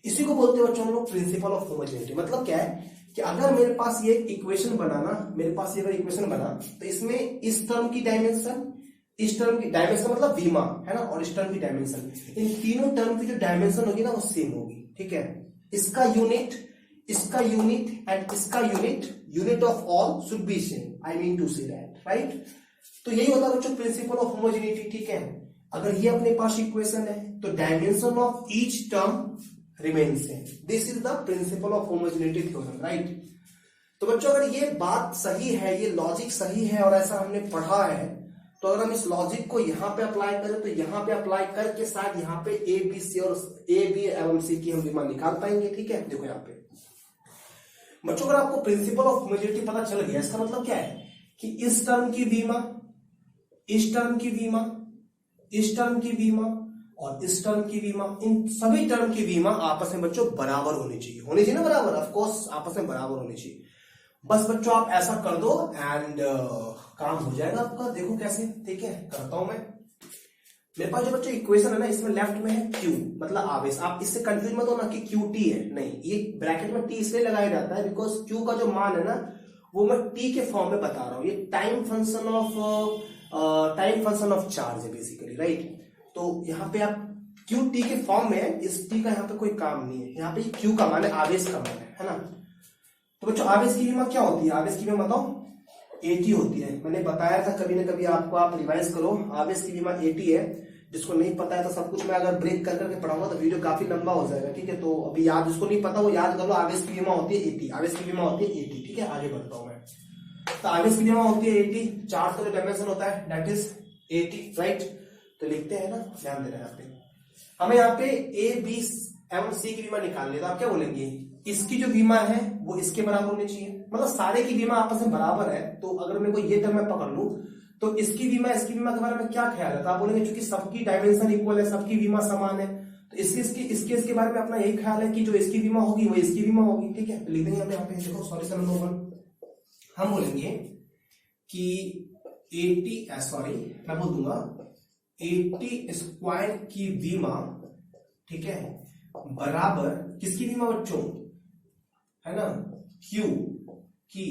Speaker 1: इसी को बोलते हैं बच्चों हम लोग प्रिंसिपल ऑफ होमोजेनिटी। मतलब क्या है कि अगर मेरे पास ये इक्वेशन बनाना, मेरे पास ये अगर इक्वेशन बना, तो इसमें इस टर्म की डायमेंशन, इस टर्म की डायमेंशन मतलब विमा, है ना, और इस टर्म की डायमेंशन, इन तीनों टर्म की जो डायमेंशन होगी ना वो सेम होगी, ठीक है। इसका यूनिट, इसका यूनिट एंड इसका unit, unit of all should be same, I mean to say that, right. तो यही होता है बच्चों प्रिंसिपल ऑफ होमोजेनिटी, ठीक है। अगर ये अपने पास इक्वेशन है तो dimension of each term remain same, this is the principle of homogeneity theorem, right. तो बच्चों अगर ये बात सही है, ये लॉजिक सही है और ऐसा हमने पढ़ा है, तो अगर हम इस लॉजिक को यहाँ पे अप्लाई करें तो यहाँ पे अप्लाई करके शायद यहाँ पे ए बी सी और ए बी एवं सी की हम विमा निकाल पाएंगे, ठीक है। देखो यहाँ पे बच्चों अगर आपको प्रिंसिपल ऑफ होमोजेनिटी पता चल गया, इसका मतलब क्या है कि इस टर्म की विमा, इस टर्म की विमा, इस टर्म की विमा और इस टर्म की विमा, इन सभी टर्म की विमा आपस में बच्चों बराबर होनी चाहिए, होनी चाहिए ना बराबर, ऑफ कोर्स आपस में बराबर होनी चाहिए। बस बच्चों आप ऐसा कर दो एंड काम हो जाएगा आपका। देखो कैसे, ठीक है, करता हूं मैं। मेरे पास जो बच्चों इक्वेशन है ना, इसमें लेफ्ट में है Q मतलब आवेश। आप इससे कंफ्यूज मत हो ना कि QT है, नहीं, ये ब्रैकेट में T इसलिए लगाया जाता है बिकॉज Q का जो मान है ना वो मैं T के फॉर्म में बता रहा हूं। ये टाइम फंक्शन ऑफ चार्ज है बेसिकली, राइट। तो यहाँ पे आप QT के फॉर्म में है, इस T का यहाँ पे कोई काम नहीं है, यहाँ पे Q का मान है, आवेश का मान है ना। तो बच्चों आवेश की विमा क्या होती है, आवेश की विमा बताओ, AT होती है। मैंने बताया था कभी ना कभी आपको, आप रिवाइज करो, आवेश की विमा AT है। जिसको नहीं पता है तो सब कुछ मैं अगर ब्रेक कर करके पढ़ाऊंगा तो वीडियो काफी लंबा हो जाएगा, ठीक है। तो अभी याद, जिसको नहीं पता वो याद कर लो, आवेश की विमा होती है AT, आवेश की विमा होती है AT, ठीक है। आगे बढ़ता हूं मैं। तो आवेश की विमा होती है AT, चार्ज का जो डायमेंशन होता है दैट इज AT, राइट। तो लिखते हैं ना, ध्यान देना यहाँ पे, हमें यहाँ पे A B एवं C की विमा निकालनी है। तो आप क्या बोलेंगे, इसकी जो बीमा है वो इसके बराबर होनी चाहिए, मतलब सारे की बीमा आपस में बराबर है। तो अगर मेरे को ये टर्म मैं पकड़ लूं तो इसकी बीमा इसकी बीमा के बारे में क्या ख्याल है, तो आप बोलेंगे क्योंकि सबकी डायमेंशन इक्वल है, सबकी बीमा समान है, तो इसके बारे में अपना यही ख्याल है कि जो इसकी बीमा होगी वो इसकी बीमा होगी, ठीक है। तो लिख देंगे यहाँ पे, देखो सॉल्यूशन नंबर 1, हम बोलेंगे कि 80 सॉरी मैं बोल दूंगा 80 स्क्वायर की बीमा, ठीक है, बराबर किसकी बीमा बच्चों, है ना, Q की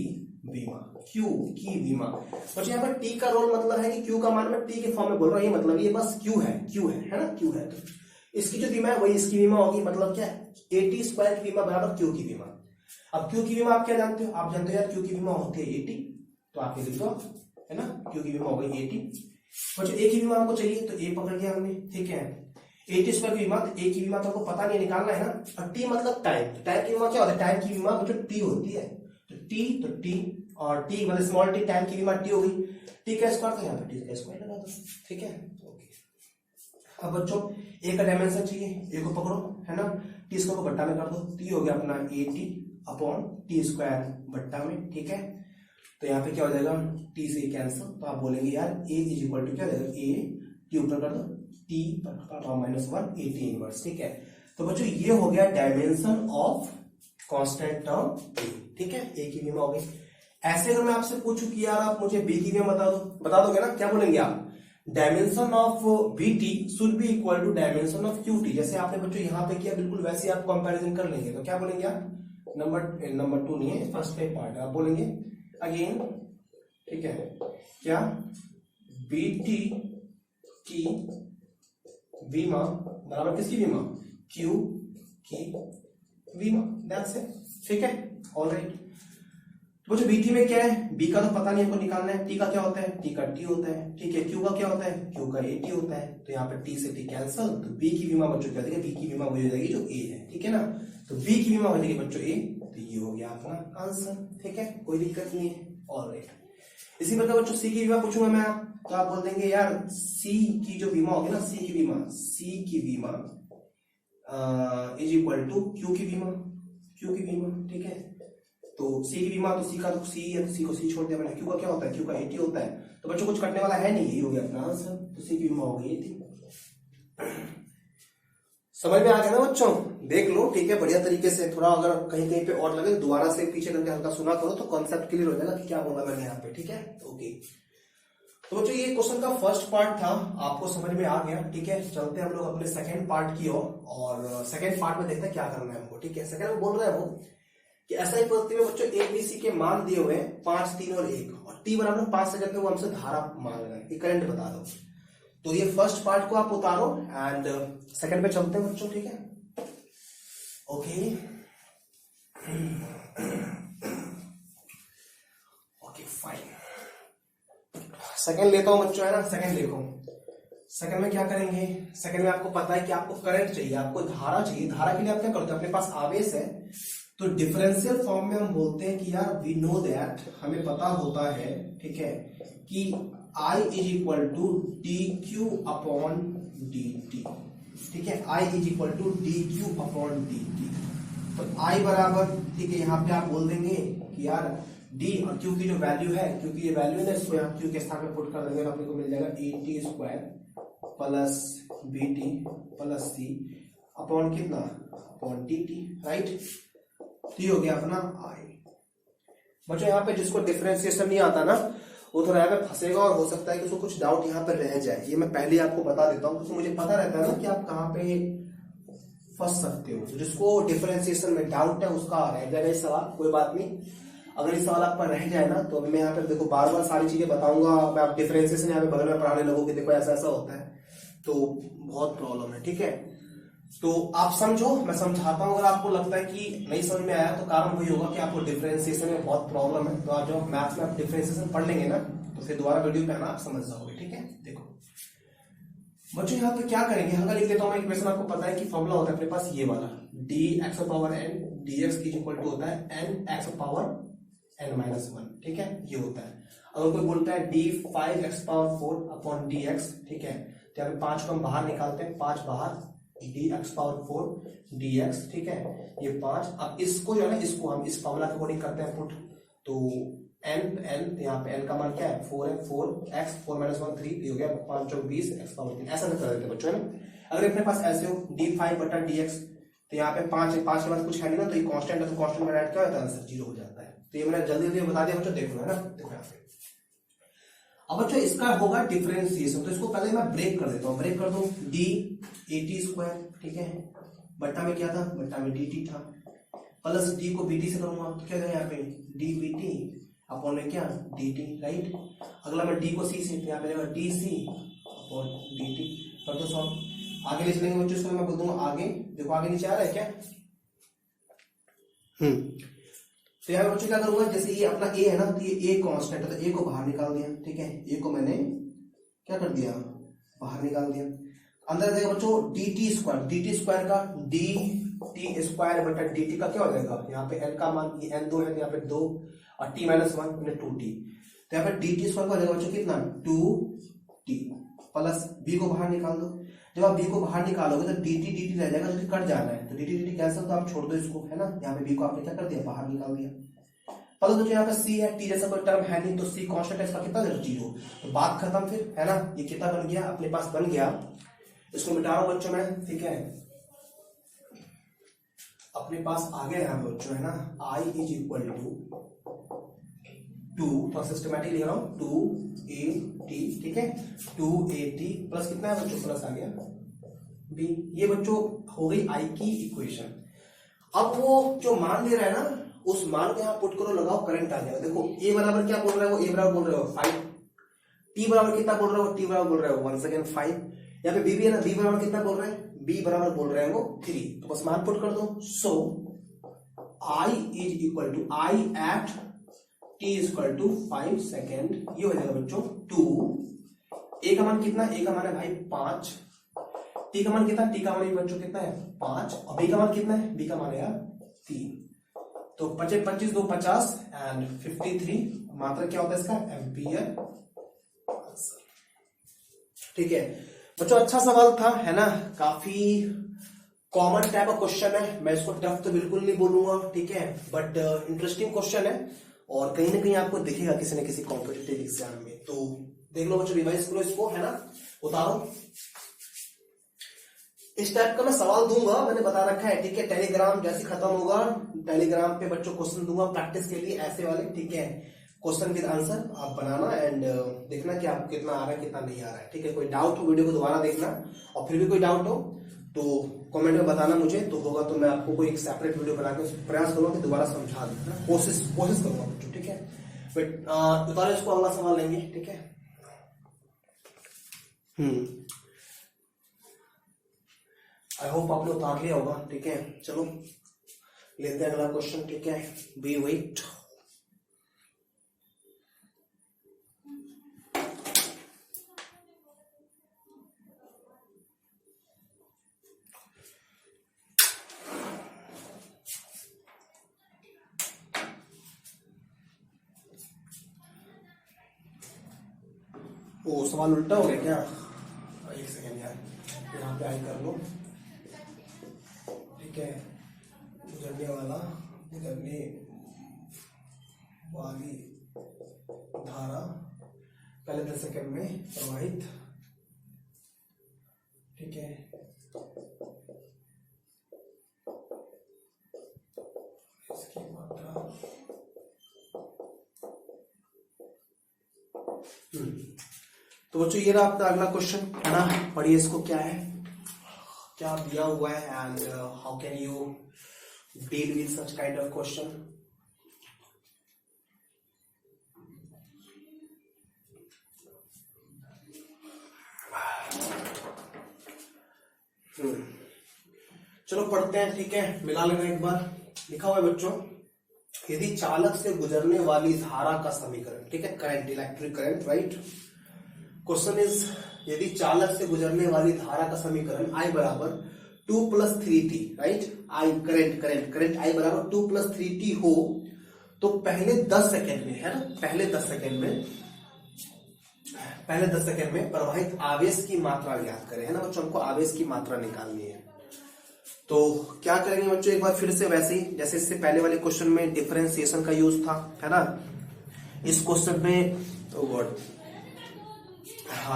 Speaker 1: बीमा, Q की बीमा। बच्चों यहाँ पर T का रोल मतलब है कि Q का मान मैं T के फॉर्म में बोल रहा हूं, ये मतलब ये बस Q है ना, Q है। तो इसकी जो बीमा है वही इसकी बीमा होगी, मतलब क्या है 80 स्क्वायर की बीमा बराबर Q की बीमा। अब Q की बीमा आप क्या जानते हो, आप जानते हो यार Q की बीमा होती है 80, तो आप ये लिख दो, है ना, Q की बीमा हो गई 80। बच्चों A की बीमा हमको चाहिए तो A पकड़ लिया हमने, ठीक है। 80 स्क्वायर की बीमा, तो A की बीमा तो आपको पता नहीं निकालना है ना, और T मतलब टाइम, टाइम की बीमा क्या होता है, टाइम की बीमा बच्चों T होती है, तो T और T मतलब स्मॉल t, टाइम की बीमा T हो गई, T का स्क्वायर, तो यहाँ पे T का स्क्वायर लगा दो, ठीक है। ओके, अब बच्चों A का डायमेंशन चाहिए, A को पकड़ो, है ना, T स्क्वायर को बट्टा में कर दो, T हो गया अपना 80 अपॉन T स्क्वायर बट्टा में, ठीक है। तो यहाँ पे क्या हो जाएगा, T से कैंसिल, तो आप बोलेंगे यार A इज इक्वल टू क्या रहेगा, A T ऊपर कर दो, T माइनस 1 80 इनवर्स, ठीक है। तो बच्चों ये हो गया dimension of constant term A, ठीक है, A की बीमा हो गई। ऐसे अगर मैं आपसे पूछूं कि यार आप मुझे B की बीमा बता दोगे ना, क्या बोलेंगे आप, dimension of BT should be equal to dimension of QT। जैसे आपने बच्चों यहाँ पे किया बिल्कुल वैसे आप कंपैरिजन कर लेंगे, तो क्या बोलेंगे आप, नंबर 2 नहीं है, फर्स्ट पे पार्ट आप बोलेंगे अगेन, ठीक है, क्या BT की बीमा बराबर किसकी बीमा, Q की बीमा, दैट्स इट, ठीक है, ऑलराइट। तो बच्चों BT में क्या है, B का तो पता नहीं हमको निकालना है, T का क्या होता है, T का T होता है, ठीक है, Q का क्या होता है, Q का AT होता है। तो यहाँ पे T से T कैंसल, तो B की बीमा बच्चों क्या देगा, B की बीमा वही हो जाएगी जो A है, ठीक है ना। तो B की बीमा हो जाएगी बच्चों A, तो ये हो गया अपना आंसर, ठीक है, कोई दिक्कत नहीं है, ऑलराइट। इसी प्रकार बच्चों C की बीमा पूछूंगा मैं, आप तो आप बोल देंगे यार C की जो बीमा होगी ना, C की बीमा इज इक्वल टू Q की बीमा, ठीक है। तो C की बीमा, तो C का तो C है, तो C को C छोड़ दिया मैंने, Q का क्या होता है, Q का AT होता है। तो बच्चों कुछ करने वाला है नहीं, यही हो गया अपना आंसर, तो C की बीमा हो गई थी। समझ में आ गया ना बच्चों, देख लो, ठीक है, बढ़िया तरीके से। थोड़ा अगर कहीं कहीं पे और लगे दोबारा से पीछे करके हल्का सुना करो तो कॉन्सेप्ट क्लियर हो जाएगा कि क्या बोला मैंने यहाँ पे, ठीक है। ओके, तो बच्चों ये क्वेश्चन का फर्स्ट पार्ट था, आपको समझ में आ गया, ठीक है। चलते हैं हम लोग अपने सेकंड पार्ट की ओर, और सेकंड पार्ट में देखते हैं क्या करना है हमको, ठीक है। सेकंड में बोल रहे हैं वो कि ऐसा ही परिस्थिति में बच्चों ABC के मान दिए हुए 5, 3 और 1, और t बराबर 5 सेकंड में वो हमसे धारा मांग रहे हैं कि करंट बता दो। तो ये फर्स्ट पार्ट को आप उतारो एंड सेकंड पे चलते हैं बच्चों, ठीक है। ओके, फाइन, सेकंड लेता हूं बच्चों, है ना, सेकंड देखो। सेकंड में क्या करेंगे, सेकंड में आपको पता है कि आपको करंट चाहिए, आपको धारा चाहिए। धारा के लिए आप क्या करते हो, अपने पास आवेश है तो डिफरेंशियल फॉर्म में हम बोलते हैं कि यार वी नो दैट, हमें पता होता है, ठीक है, कि I is equal to D Q upon D T, ठीक है, I is equal to D Q upon D T. तो I बराबर, ठीक है, यहाँ पे आप बोल देंगे कि यार D और Q की जो वैल्यू है, क्योंकि ये वैल्यू है ना, इसको यहाँ Q के स्थान पे पुट कर देंगे तो अपने को मिल जाएगा A T square plus B T plus C upon कितना, अपॉन डी टी, राइट। ये हो गया अपना I। बच्चों यहाँ पे जिसको डिफरेंशिएशन नहीं आता ना, वो थोड़ा यहाँ पे फंसेगा और हो सकता है कि उसको कुछ डाउट यहाँ पे रह जाए। ये मैं पहले आपको बता देता हूँ, क्योंकि मुझे पता रहता है ना कि आप कहाँ पे फंस सकते हो। तो जिसको डिफरेंशिएशन में डाउट है उसका रह जाएगा इस सवाल, कोई बात नहीं। अगर ये सवाल आप पर रह जाए ना, तो मैं यहाँ पे देखो बार बार सारी चीजें बताऊंगा, मैं आप डिफरेंशिएशन यहाँ पे बगल में पढ़ाने लगोगे, देखो ऐसा ऐसा होता है तो बहुत प्रॉब्लम है, ठीक है। तो आप समझो, मैं समझाता हूं। अगर आपको लगता है कि नहीं समझ में आया तो कारण वही होगा कि आपको डिफरेंशिएशन में बहुत प्रॉब्लम है। तो आप जब मैथ्स में आप डिफरेंशिएशन पढ़ लेंगे ना, तो फिर दोबारा वीडियो पे आना, आप समझ जाओगे, ठीक है। देखो बच्चों यहाँ पे क्या करेंगे, अगर लिख देता हूं मैं इक्वेशन, आपको पता है कि फॉर्मूला होता है अपने पास ये वाला, D X power N D X की इक्वल टू होता है N X power N minus one, ठीक है, ये होता है। अगर कोई बोलता है D 5x power 4 upon D X, ठीक है, तो यहाँ पे 5 को हम बाहर निकालते हैं, 5 बाहर, D X power 4 D X, ठीक है, ये 5। अब इसको जो है ना, इसको हम इस फॉर्मूला के अकॉर्डिंग करते हैं पुट, तो एन यहाँ पे एन का मान क्या है, 4 है, 4x 4 माइनस 1 3, ये हो गया 5 चौक 20 एक्स पावर 3, ऐसा कर देते हैं बच्चों, है ना। अगर अपने पास ऐसे हो डी 5 बटा डी एक्स, तो यहाँ पे 5 है, 5 के बाद कुछ है नहीं ना, तो ये कांस्टेंट है, तो कांस्टेंट में ऐड क्या होता है, आंसर 0 हो जाता है। तो ये मैंने जल्दी जल्दी बता दिया बच्चों, देखो, है ना, देखो यहाँ पे। अब बच्चों इसका होगा डिफरेंशिएशन, तो इसको पहले मैं ब्रेक कर देता हूँ, ब्रेक कर दूं, डी ए टी स्क्वायर, ठीक है, बट्टा में क्या था, बट्टा में डी टी था, प्लस डी को बी टी से करूंगा तो क्या यहाँ पे डी बी टी अपॉन में क्या डी टी, राइट। अगला मैं डी को सी से, तो यहाँ पे जाएगा D C upon D T, कर दो सॉल्व। आगे ले चलेंगे बच्चों, इसको मैं बोल दूंगा आगे, देखो आगे नीचे आ रहा है क्या, तो यहाँ बच्चों क्या करूंगा, जैसे ये अपना ए है ना, तो ये ए कांस्टेंट है, तो ए को बाहर निकाल दिया, ठीक है, ए को मैंने क्या कर दिया, बाहर निकाल दिया। अंदर देखो बच्चों डी टी स्क्वायर का डी टी स्क्वायर बटा डी टी का क्या हो जाएगा, यहाँ पे एन का मान, ये एन 2 है, यहाँ पे 2 और टी माइनस 1 टू टी, तो यहाँ पे डी टी स्क्वायर का हो जाएगा बच्चों कितना, 2t प्लस बी को बाहर निकाल दो। जब आप बी को बाहर निकालोगे तो डी टी रह जाएगा, जो कि कट जाना है, तो डी टी कैंसिल, तो आप छोड़ दो इसको, है ना। यहाँ पे बी को आपने क्या कर दिया, बाहर निकाल दिया। प्लस बच्चों यहाँ पे सी है, टी जैसा कोई टर्म है नहीं, तो सी कांस्टेंट है, इसका कितना देगा, 0, तो बात खत्म फिर, है ना। ये कितना बन गया, अपने पास बन गया, इसको मिटा रहा हूं बच्चों में, ठीक है, अपने पास आ गया यहाँ पे बच्चों, है ना, आई इज इक्वल टू, तो सिस्टमैटिक लिख रहा हूं, 2a_t, ठीक है, 2a_t प्लस कितना है बच्चों, प्लस आ गया b। ये बच्चों हो गई आई की इक्वेशन। अब वो जो मान ले रहा है ना, उस मान को यहाँ पुट करो, लगाओ, करंट आ जाएगा। देखो ए बराबर क्या बोल रहा है, वो ए बराबर बोल रहे हो 5, टी बराबर कितना बोल रहा है, वो टी बराबर बोल रहा है 1 सेकेंड 5, यहाँ पे बी भी है ना, बी बराबर कितना बोल रहे हैं, बी बराबर बोल रहे हैं वो 3, तो बस मान पुट कर दो। So I is equal to, I at T equal to 5 second, ये हो जाएगा बच्चों 2। ए का मान कितना, ए का मान है भाई 5, टी का मान कितना, टी का मान बच्चों कितना है 5, और बी का मान कितना है, बी का मान है यार 3, तो 25 2 50 एंड 53, मात्रा क्या होता है इसका, एम्पियर, ठीक है बच्चों। अच्छा सवाल था, है ना, काफी कॉमन टाइप ऑफ क्वेश्चन है, मैं इसको टफ तो बिल्कुल नहीं बोलूंगा, ठीक है, बट इंटरेस्टिंग क्वेश्चन है, और कहीं ना कहीं आपको दिखेगा किसी न किसी कॉम्पिटिटिव एग्जाम में। तो देख लो बच्चों, रिवाइज करो इसको, है ना, उतारो। इस टाइप का मैं सवाल दूंगा, मैंने बता रखा है, ठीक है, टेलीग्राम जैसे खत्म होगा, टेलीग्राम पे बच्चों क्वेश्चन दूंगा प्रैक्टिस के लिए, ऐसे वाले, ठीक है, क्वेश्चन विद आंसर आप बनाना एंड देखना कि आपको कितना आ रहा है कितना नहीं आ रहा है, ठीक है। कोई डाउट हो वीडियो को दोबारा देखना, और फिर भी कोई डाउट हो तो कमेंट में बताना मुझे, तो होगा तो मैं आपको कोई एक सेपरेट वीडियो बना के प्रयास करूंगा कि दोबारा समझा दूंगा, कोशिश करूंगा बच्चों, ठीक है। बट उतारो इसको, अगला सवाल लेंगे, ठीक है। आई होप आपने उतार लिया होगा, ठीक है। चलो लेते हैं अगला क्वेश्चन, ठीक है, बी वेट। ओ सवाल उल्टा हो गया क्या? एक सेकेंड यार, यहाँ पे आई कर लो, ठीक है। गुजरने वाली धारा पहले 10 सेकंड में प्रवाहित, ठीक है, इसकी मात्रा। तो बच्चों ये रहा आपका अगला क्वेश्चन, है ना। पढ़िए इसको, क्या है, क्या दिया हुआ है, and how can you deal with such kind of question. चलो पढ़ते हैं, ठीक है, मिला लेना एक बार। लिखा हुआ है बच्चों, यदि चालक से गुजरने वाली धारा का समीकरण, ठीक है, current, electric current, right. Question is, यदि चालक से गुजरने वाली धारा का समीकरण I बराबर 2 + 3t, right, I current I बराबर 2 + 3t हो, तो पहले 10 सेकेंड में, है ना, पहले 10 सेकेंड में प्रवाहित आवेश की मात्रा ज्ञात करें, है ना बच्चों, हमको आवेश की मात्रा निकालनी है। तो क्या करेंगे बच्चों, एक बार फिर से वैसे ही जैसे इससे पहले वाले क्वेश्चन में डिफरेंशिएशन का यूज था, है ना। इस क्वेश्चन में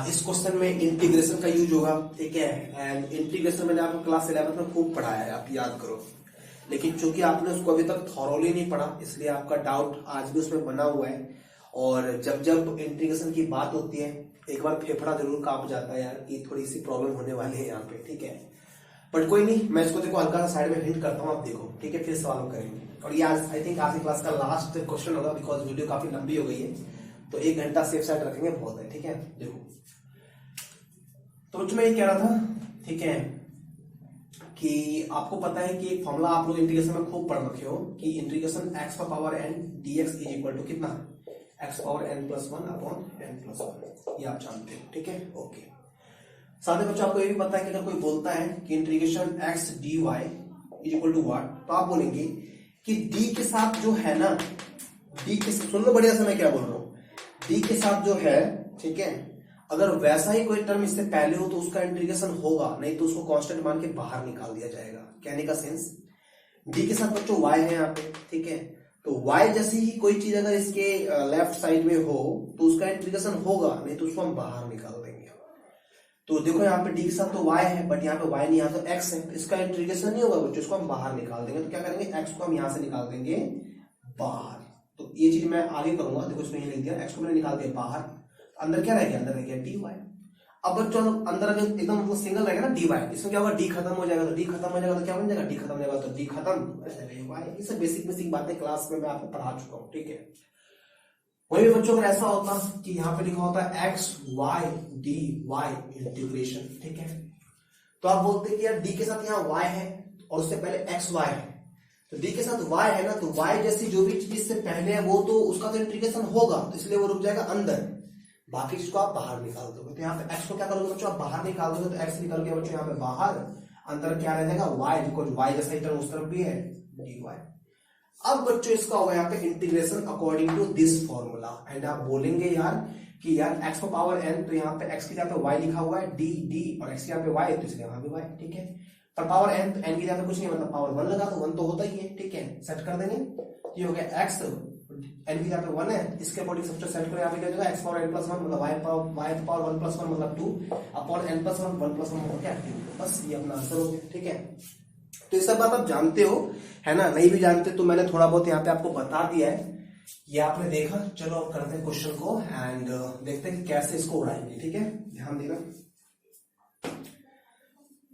Speaker 1: इस क्वेश्चन में इंटीग्रेशन का यूज होगा, ठीक है। एंड इंटीग्रेशन मैंने आपको क्लास 11 में खूब पढ़ाया है, आप याद करो, लेकिन चूंकि आपने उसको अभी तक थॉरोली नहीं पढ़ा, इसलिए आपका डाउट आज भी उसमें बना हुआ है। और जब जब इंटीग्रेशन की बात होती है, एक बार फेफड़ा जरूर कांप जाता है यार, ये थोड़ी सी प्रॉब्लम होने वाली है यहाँ पे, ठीक है। बट कोई नहीं, मैं इसको देखो हल्का सा साइड में हिंट करता हूँ, आप देखो, ठीक है, फिर सवाल करेंगे। और ये आज आई थिंक आज की क्लास का लास्ट क्वेश्चन होगा, बिकॉज वीडियो काफी लंबी हो गई है, तो 1 घंटा सेफ साइड रखेंगे, बहुत है, ठीक है। देखो, तो मैं ये कह रहा था, ठीक है, कि आपको पता है कि एक फॉर्मूला आप लोग इंटीग्रेशन में खूब पढ़ रखे हो कि integration x⁴n dx is equal to कितना, x⁴n+1/n+1, ये आप जानते हो, ठीक है, ओके। साथ ही बच्चों आपको ये भी पता है कि अगर कोई बोलता है कि integration x dy is equal to what, तो आप बोलेंगे कि d के साथ जो है ना, d के साथ, सुन लो बढ़िया से मैं क्या बोल रहा हूं, d के साथ जो है, ठीक है, अगर वैसा ही कोई टर्म इससे पहले हो तो उसका इंटीग्रेशन होगा, नहीं तो उसको कांस्टेंट मान के बाहर निकाल दिया जाएगा। कहने का सेंस, d के साथ बच्चों y है यहाँ पे, ठीक है, तो y जैसी ही कोई चीज अगर इसके लेफ्ट साइड में हो तो उसका इंटीग्रेशन होगा, नहीं तो उसको हम बाहर निकाल देंगे। तो देखो यहाँ पे d के साथ तो y है, बट यहाँ पे y नहीं, यहाँ तो x है, तो इसका इंटीग्रेशन नहीं होगा बच्चों, इसको हम बाहर निकाल देंगे। तो क्या करेंगे, x को हम यहाँ से निकाल देंगे बाहर। तो ये चीज मैं आगे करूंगा, देखो इसमें ये लिख दिया, x को मैंने निकाल दिया बाहर, अंदर क्या रह गया, अंदर रह गया dy। अब बच्चों अंदर अगर एकदम सिंगल रहेगा ना dy, इसमें क्या होगा, d खत्म हो जाएगा, तो d खत्म हो जाएगा तो क्या बन जाएगा, d खत्म हो जाएगा तो d खत्म। ये सब बेसिक बातें क्लास में मैं आपको पढ़ा चुका हूँ, ठीक है। वही भी बच्चों अगर ऐसा होता कि यहाँ पे लिखा होता है x y dy इंटीग्रेशन, ठीक है, तो आप बोलते कि यार d के साथ यहाँ y है और उससे पहले x y है, तो d के साथ y है ना, तो y जैसी जो भी चीज से पहले है वो तो उसका तो इंटीग्रेशन होगा, तो इसलिए वो रुक जाएगा अंदर, बाकी चीज को आप बाहर निकाल दोगे। तो यहाँ पे x को क्या करोगे बच्चों, आप बाहर निकाल दोगे, तो x निकल गया बच्चों यहाँ पे बाहर, अंदर क्या रह जाएगा y, बिकॉज y जैसा ही टर्म उस तरफ भी है, dy। अब बच्चों इसका होगा यहाँ पे integration according to this formula, and आप बोलेंगे यार कि यार x⁴n, तो यहाँ पे x की जगह पे y लिखा हुआ है d और x की जगह पे y, तो इसलिए वहां भी y, ठीक है। पर पावर n, तो n की जगह पे कुछ नहीं, मतलब पावर 1 लगा, तो 1 तो होता ही है, ठीक है, सेट कर देंगे। ये हो गया x, n की जगह पे 1 है, इसके अकॉर्डिंग सबसे सेट करो, यहाँ पे क्या हो जाएगा, x⁴n+1 मतलब y⁴1+1 मतलब 2/n+1 1+1 मतलब क्या, 2। बस ये अपना आंसर हो गया, ठीक है। तो ये सब बात आप जानते हो, है ना, नहीं भी जानते तो मैंने थोड़ा बहुत यहाँ पे आपको बता दिया है, ये आपने देखा। चलो अब करते हैं क्वेश्चन को, एंड देखते हैं कि कैसे इसको उड़ाएंगे, ठीक है, ध्यान देना।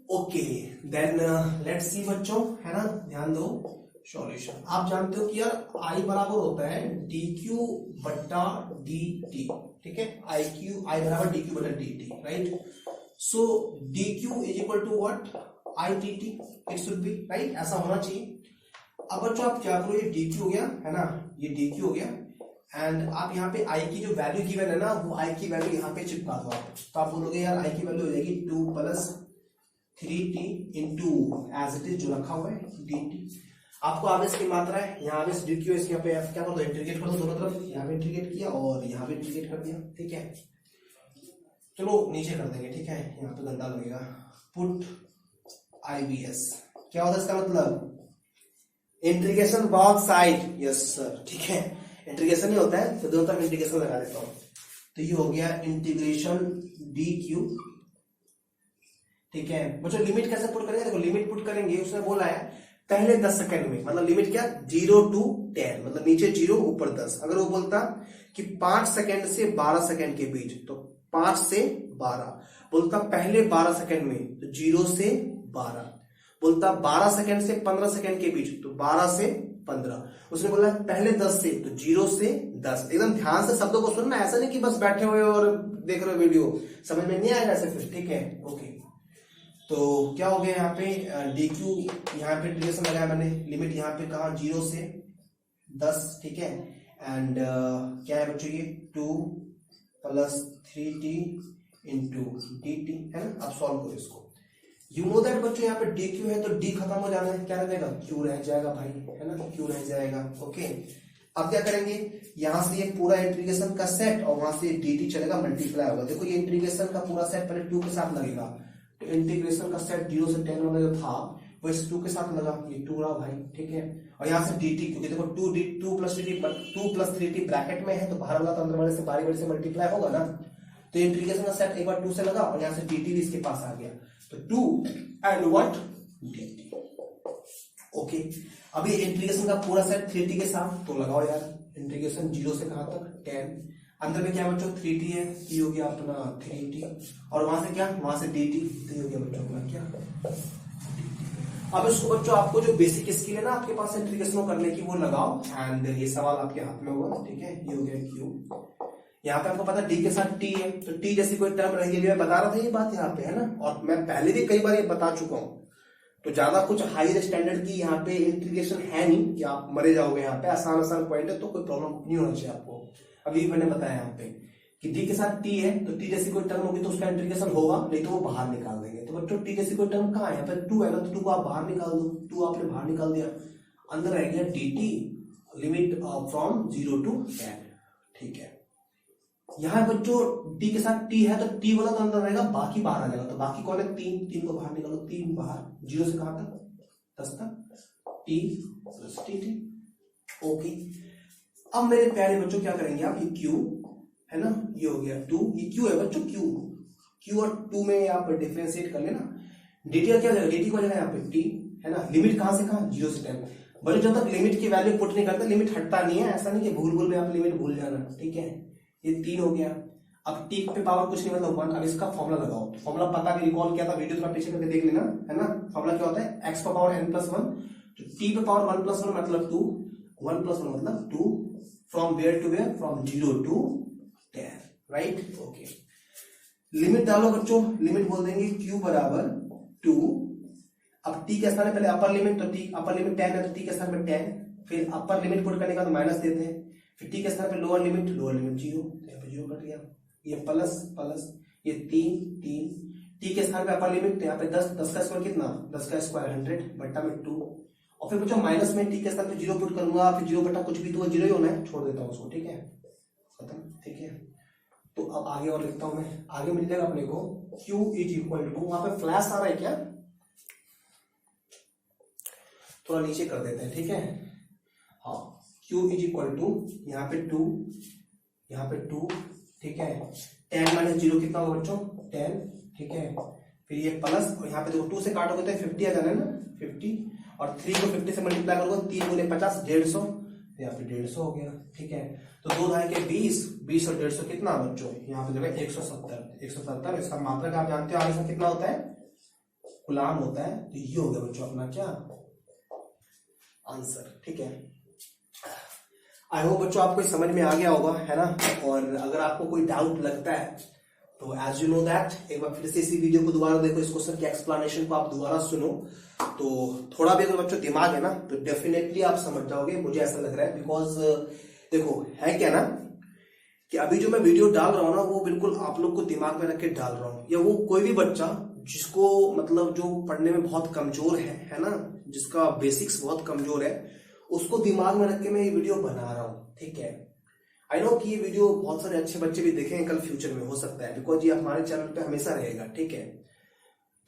Speaker 1: ओके, देन लेट्स सी बच्चों, है ना, ध्यान दो। सॉल्यूशन आप जानते हो कि यार I बराबर होता है dq/dt, ठीक है, I बराबर dq/dt, राइट। So dq is equal to what, IDT, it should be, right, ऐसा होना चाहिए। अब बच्चों आप क्या करो, ये dq हो गया, है ना, ये dq हो गया, एंड आप यहाँ पे I की जो वैल्यू गिवन है ना, वो I की वैल्यू यहाँ पे चिपका दो आप, तो आप बोलोगे यार I की वैल्यू हो जाएगी 2 + 3t into as it is जो रखा हुआ है dt। आपको आवेश की मात्रा है, यहाँ आवेश dq है, इसके यहाँ पे क्या कर दो, इंटीग्रेट कर दो दोनों तरफ, यहाँ पे इंटीग्रेट किया और यहाँ पे इंटीग्रेट कर दिया, ठीक है। चलो नीचे कर देंगे, ठीक है, यहाँ पे गंदा लगेगा। पुट IBS क्या होता है इसका मतलब? Integration box side, yes sir, ठीक है, इंटीग्रेशन ही होता है, तो दोनों तरफ इंटीग्रेशन लगा देता हूं। तो ये हो गया इंटीग्रेशन DQ, ठीक है बच्चों। लिमिट कैसे पुट करेंगे? देखो लिमिट पुट करेंगे, उसने बोला है पहले 10 सेकंड में, मतलब लिमिट क्या, 0 to 10, मतलब नीचे 0 ऊपर 10। अगर वो बोलता कि 5 सेकंड से 12 सेकंड के बीच, तो 5 से 12। बोलता पहले 12 सेकंड में, तो 0 से 12। बोलता 12 सेकंड से 15 सेकंड के बीच, तो 12 से 15। उसने बोला पहले 10 से, तो 0 से 10। एकदम ध्यान से शब्दों को सुनना, ऐसा नहीं कि बस बैठे हुए और देख रहे हो वीडियो, समझ में नहीं आएगा ऐसे फिर, ठीक है, ओके। तो क्या हो गया यहाँ पे DQ, यहाँ पे इंटीग्रेशन लगाया मैंने, लिमिट यहाँ पे कहा 0 से 10, ठीक है। एंड क्या है बच्चों, ये 2 + 3t × dt है ना। अब सॉल्व करो इसको। यू नो दैट बच्चों यहाँ पे DQ है तो D खत्म हो जाना है, क्या रहेगा, Q रह जाएगा भाई, है ना, Q रह जाएगा, ओके। अब क्या करेंगे, यहां से ये पूरा इंटीग्रेशन का सेट और वहां से dt चलेगा, मल्टीप्लाई होगा। देखो ये इंटीग्रेशन का पूरा सेट पहले 2 के साथ लगेगा, तो इंटीग्रेशन का सेट 0 से 10 वाला जो था वो इस 2 के साथ लगा, ये 2 रहा भाई, ठीक है। और यहाँ से dt, क्योंकि देखो 2 + 3t ब्रैकेट में है, तो बाहर वाला तो अंदर वाले से बारी से मल्टीप्लाई होगा ना। तो इंटीग्रेशन का सेट एक बार 2 से लगा और यहाँ से dt भी इसके पास आ गया, तो 2 and what dt, ओके। अभी इंटीग्रेशन का पूरा सेट 3t के साथ, तो लगाओ यार, इंटीग्रेशन 0 से कहां तक, 10। अंदर में क्या बच्चों 3t है, ये हो गया अपना 3t, और वहां से क्या, वहां से dt, तो ये हो गया बच्चों अपना क्या। अब इसको बच्चों आपको जो बेसिक स्किल है ना आपके पास इंटीग्रेशन करने की, वो लगाओ। एंड ये सवाल आपके हाथ में होगा, ठीक है। ये हो गया Q, यहाँ पे आपको पता है D के साथ T है, तो T जैसी कोई टर्म रहेगी, मैं बता रहा था ये बात यहाँ पे, है ना। और मैं पहले भी कई बार ये बता चुका हूँ, तो ज्यादा कुछ हाई स्टैंडर्ड की यहाँ पे इंटीग्रेशन है नहीं कि आप मरे जाओगे। यहाँ पे आसान पॉइंट है, तो कोई प्रॉब्लम नहीं होना चाहिए आपको। अभी मैंने बताया यहाँ पे कि D के साथ T है, तो T जैसी कोई टर्म होगी तो उसका इंटीग्रेशन होगा, नहीं तो वो बाहर निकाल देंगे। तो बच्चों T जैसी कोई टर्म कहाँ है, यहाँ पे 2 है ना, तो 2 को आप बाहर निकाल दो, 2 आपने बाहर निकाल दिया, अंदर रह गया dt, लिमिट फ्रॉम 0 to 10, ठीक है। यहाँ बच्चों D के साथ T है, तो T वाला तो अंदर रहेगा, बाकी बाहर आ जाएगा, तो बाकी कौन है, 3 को बाहर निकालो, 3 बाहर, 0 से कहां तक, 10 तक, T + tt, ओके। अब मेरे प्यारे बच्चों क्या करेंगे आप, ये Q है ना, ये हो गया 2, ये Q है बच्चों, Q और 2 में आप डिफरेंशिएट कर लेना। dt का क्या हो जाएगा, dt को जाएगा यहाँ पे T, है ना। लिमिट कहां से कहां, 0 से 10। बच्चों जब तक लिमिट की वैल्यू पुट नहीं करते, लिमिट हटता नहीं है, ऐसा नहीं कि भूल में आप लिमिट भूल जाना, ठीक है। ये 3 हो गया। अब t पे पावर कुछ नहीं, मतलब 1। अब इसका फॉर्मूला लगाओ, तो फॉर्मूला पता भी रिकॉल किया था, वीडियो थोड़ा पीछे करके देख लेना, है ना। फॉर्मूला क्या होता है, x पर पावर n + 1, तो t पे पावर 1 + 1 मतलब 2, 1 + 1 मतलब 2, from where to where, from 0 to 10, right, okay. Limit डालो बच्चों, लिमिट बोल देंगे q = 2। अब t के स्थान पहले अपर लिमिट, तो t अपर लिमिट 10 है, तो t के स्थान पर 10, फिर अपर लिमिट पुट करने का तो माइनस देते हैं, फिर t के स्थान पे लोअर लिमिट 0, यहाँ पे 0 कट गया, ये प्लस, ये 3, t के स्थान पे अपर लिमिट, यहाँ पे 10 का स्क्वायर कितना, 10 का स्क्वायर 100 बट्टा में 2, और फिर बच्चों माइनस में t के स्थान पे 0 पुट करूंगा, फिर 0 बट्टा कुछ भी, तो वो 0 ही होना है, छोड़ देता हूँ उसको, ठीक है, खत्म, ठीक है। तो अब आगे और लिखता हूं मैं, आगे मिल जाएगा अपने को Q = वहां पे फ्लैश आ रहा है क्या, थोड़ा नीचे कर देते हैं, ठीक है। हाँ, Q = यहाँ पे 2, यहाँ पे 2, ठीक है। 10 - 0 कितना होगा बच्चों, 10, ठीक है। फिर ये प्लस, और यहाँ पे देखो 2 से काटोगे तो 50 आ जाना है ना, 50, और 3 को 50 से मल्टीप्लाई करोगे, 3 × 50 150, यहाँ पे 150 हो गया, ठीक है। तो 2 2 के 20 और 150 कितना बच्चों, यहाँ पे देखो 170, इसका मात्रक आप जानते हो आगे से कितना होता है, कूलाम होता है। तो ये हो गया बच्चों अपना क्या आंसर, ठीक है। आई होप बच्चों आपको समझ में आ गया होगा, है ना। और अगर आपको कोई डाउट लगता है तो एज यू नो दैट, एक बार फिर से इसी वीडियो को दोबारा देखो, इस क्वेश्चन के एक्सप्लेनेशन को आप दोबारा सुनो, तो थोड़ा भी अगर बच्चों दिमाग है ना, तो डेफिनेटली आप समझ जाओगे, मुझे ऐसा लग रहा है। बिकॉज देखो है क्या ना, कि अभी जो मैं वीडियो डाल रहा हूं ना, वो बिल्कुल आप लोग को दिमाग में रख के डाल रहा हूं, या वो कोई भी बच्चा जिसको मतलब जो पढ़ने में बहुत कमजोर है ना, जिसका बेसिक्स बहुत कमजोर है, उसको दिमाग में रख के मैं ये वीडियो बना रहा हूं, ठीक है। आई नो कि ये वीडियो बहुत सारे अच्छे बच्चे भी देखेंगे कल फ्यूचर में, हो सकता है, बिकॉज ये हमारे चैनल पे हमेशा रहेगा, ठीक है।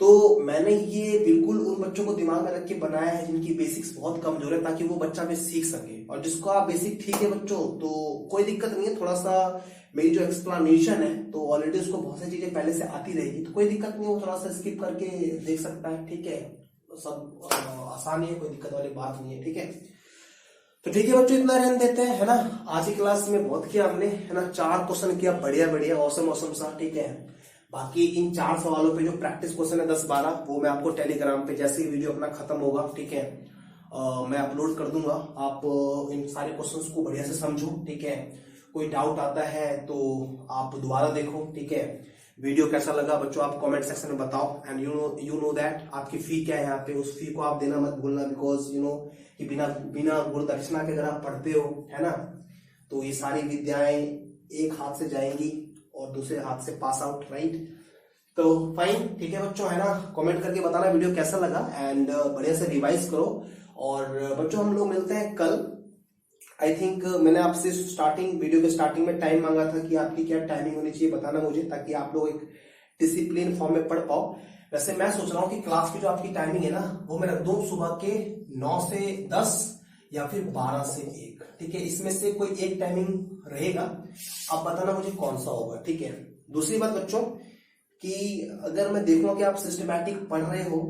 Speaker 1: तो मैंने ये बिल्कुल उन बच्चों को दिमाग में रख के बनाया है जिनकी बेसिक्स बहुत कमजोर है, ताकि वो बच्चा भी सीख सके। और जिसको आप बेसिक ठीक है बच्चों, तो कोई दिक्कत नहीं है, थोड़ा सा मेरी जो एक्सप्लेनेशन है तो ऑलरेडी उसको बहुत सारी चीजें पहले से आती रहेगी, तो कोई दिक्कत नहीं, वो थोड़ा सा स्किप करके देख सकता है, ठीक है। सब आसान ही है, कोई दिक्कत वाली बात नहीं है, ठीक है। तो ठीक है बच्चों, इतना रहने देते हैं, है ना। आज की क्लास में बहुत किया हमने, है ना, 4 क्वेश्चन किया, बढ़िया बढ़िया, औसम औसम सा, ठीक है। बाकी इन 4 सवालों पे जो प्रैक्टिस क्वेश्चन है 10-12, वो मैं आपको टेलीग्राम पे जैसे ही वीडियो अपना खत्म होगा, ठीक है, मैं अपलोड कर दूंगा। आप इन सारे क्वेश्चंस को बढ़िया से समझो, ठीक है। कोई डाउट आता है तो आप दोबारा देखो, ठीक है। वीडियो कैसा लगा बच्चों आप कमेंट सेक्शन में बताओ। एंड यू नो दैट आपकी फी क्या है यहाँ पे, उस फी को आप देना मत भूलना, बिकॉज यू नो कि बिना गुरु दक्षिणा के अगर आप पढ़ते हो, है ना, तो ये सारी विद्याएं एक हाथ से जाएंगी और दूसरे हाथ से पास आउट, राइट। तो फाइन, ठीक है बच्चों, है ना। कमेंट करके बताना वीडियो कैसा लगा, एंड बढ़िया से रिवाइज करो। और बच्चों हम लोग मिलते हैं कल। आई थिंक मैंने आपसे वीडियो के स्टार्टिंग में टाइम मांगा था कि आपकी क्या टाइमिंग होनी चाहिए, बताना मुझे, ताकि आप लोग एक डिसिप्लिन फॉर्म में पढ़ पाओ। वैसे मैं सोच रहा हूँ कि क्लास की जो आपकी टाइमिंग है ना, वो मैं रख दूं सुबह के 9 से 10 या फिर 12 से 1, ठीक है। इसमें से कोई एक टाइमिंग रहेगा, आप बताना मुझे कौन सा होगा, ठीक है। दूसरी बात बच्चों कि अगर मैं देखूं कि आप सिस्टमैटिक पढ़ रहे हो,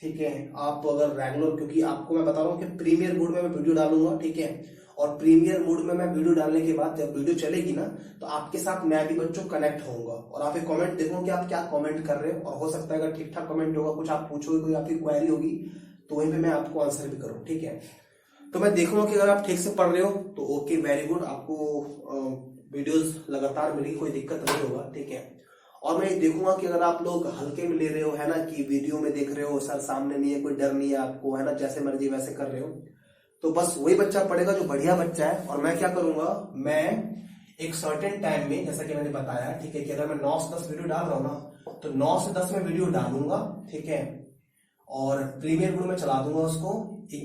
Speaker 1: ठीक है, आप अगर रेगुलर, क्योंकि आपको मैं बता रहा हूँ कि प्रीमियर मोड में मैं वीडियो डालूंगा, ठीक है। और प्रीमियर मोड में मैं वीडियो डालने के बाद जब वीडियो चलेगी ना, तो आपके साथ मैं भी बच्चों कनेक्ट होऊंगा, और आप एक कमेंट देखो कि आप क्या कमेंट कर रहे हो, और हो सकता है अगर ठीक ठाक कमेंट होगा, कुछ आप पूछोगे, कोई आपकी क्वेरी होगी, तो वहीं पे मैं आपको आंसर भी करूँ, ठीक है। तो मैं देखूंगा कि अगर आप ठीक से पढ़ रहे हो तो ओके, वेरी गुड, आपको वीडियोस लगातार मिलेगी, कोई दिक्कत नहीं होगा, ठीक है। और मैं देखूंगा कि अगर आप लोग हल्के में ले रहे हो, है ना, कि वीडियो में देख रहे हो, सर सामने नहीं है, कोई डर नहीं है आपको, है ना, जैसे मर्जी वैसे कर रहे हो, तो बस वही बच्चा पढ़ेगा जो बढ़िया बच्चा है। और मैं क्या करूंगा, मैं एक सर्टेन टाइम में, जैसा कि मैंने बताया, ठीक है, कि अगर मैं 9 से 10 वीडियो डाल रहा हूं ना, तो 9 से 10 में वीडियो डालूंगा, ठीक है। और प्रीमियर मोड में चला दूंगा उसको,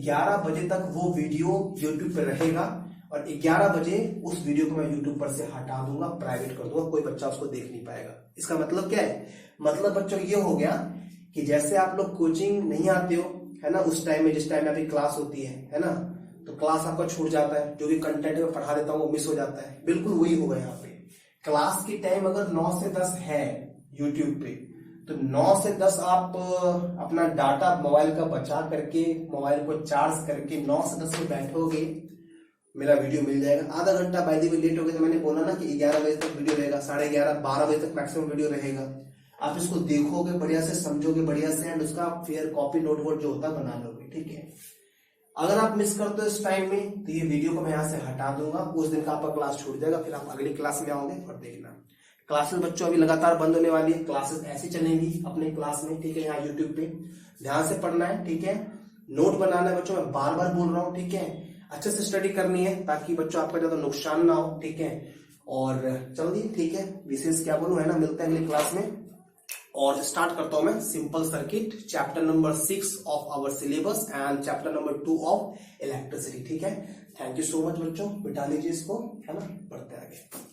Speaker 1: 11 बजे तक वो वीडियो यूट्यूब पे रहेगा, और 11 बजे उस वीडियो को मैं यूट्यूब पर से हटा दूंगा, प्राइवेट कर दूंगा, कोई बच्चा उसको देख नहीं पाएगा। इसका मतलब क्या है, मतलब बच्चों ये हो गया कि जैसे आप लोग कोचिंग नहीं आते हो, है ना, उस टाइम में, जिस टाइम में अभी क्लास होती है ना, तो क्लास आपका छूट जाता है, जो भी कंटेंट में पढ़ा देता हूँ वो मिस हो जाता है, बिल्कुल वही होगा यहाँ पे। क्लास की टाइम अगर 9 से 10 है यूट्यूब पे, तो 9 से 10 आप अपना डाटा मोबाइल का बचा करके, मोबाइल को चार्ज करके 9 से 10 में बैठोगे, मेरा वीडियो मिल जाएगा। आधा घंटा बाय द वे लेट हो गया तो मैंने बोला ना कि 11 बजे तक वीडियो रहेगा, 11:30 12 बजे तक मैक्सिमम वीडियो रहेगा। आप इसको देखोगे बढ़िया से, समझोगे बढ़िया से, एंड उसका फिर कॉपी नोट वोट जो होता है बना लोगे, ठीक है। अगर आप मिस करते हो इस टाइम में, तो ये वीडियो को मैं यहाँ से हटा दूंगा, उस दिन का आपका क्लास छूट जाएगा, फिर आप अगली क्लास में आओगे और देखना। क्लासेस बच्चों अभी लगातार बंद होने वाली है, क्लासेस ऐसी चलेंगी अपने क्लास में, ठीक है, यहाँ यूट्यूब पे। ध्यान से पढ़ना है, ठीक है, नोट बनाना है बच्चों, मैं बार बार बोल रहा हूँ, ठीक है। अच्छे से स्टडी करनी है ताकि बच्चों आपका ज्यादा नुकसान ना हो, ठीक है। और जल्दी, ठीक है, विशेष क्या बोलूं, है ना, मिलते हैं अगली क्लास में। और स्टार्ट करता हूं मैं simple circuit, chapter number 6 of our syllabus and chapter number 2 of electricity, ठीक है। थैंक यू सो मच बच्चों, बिठा लीजिए इसको, है ना, बढ़ते आगे।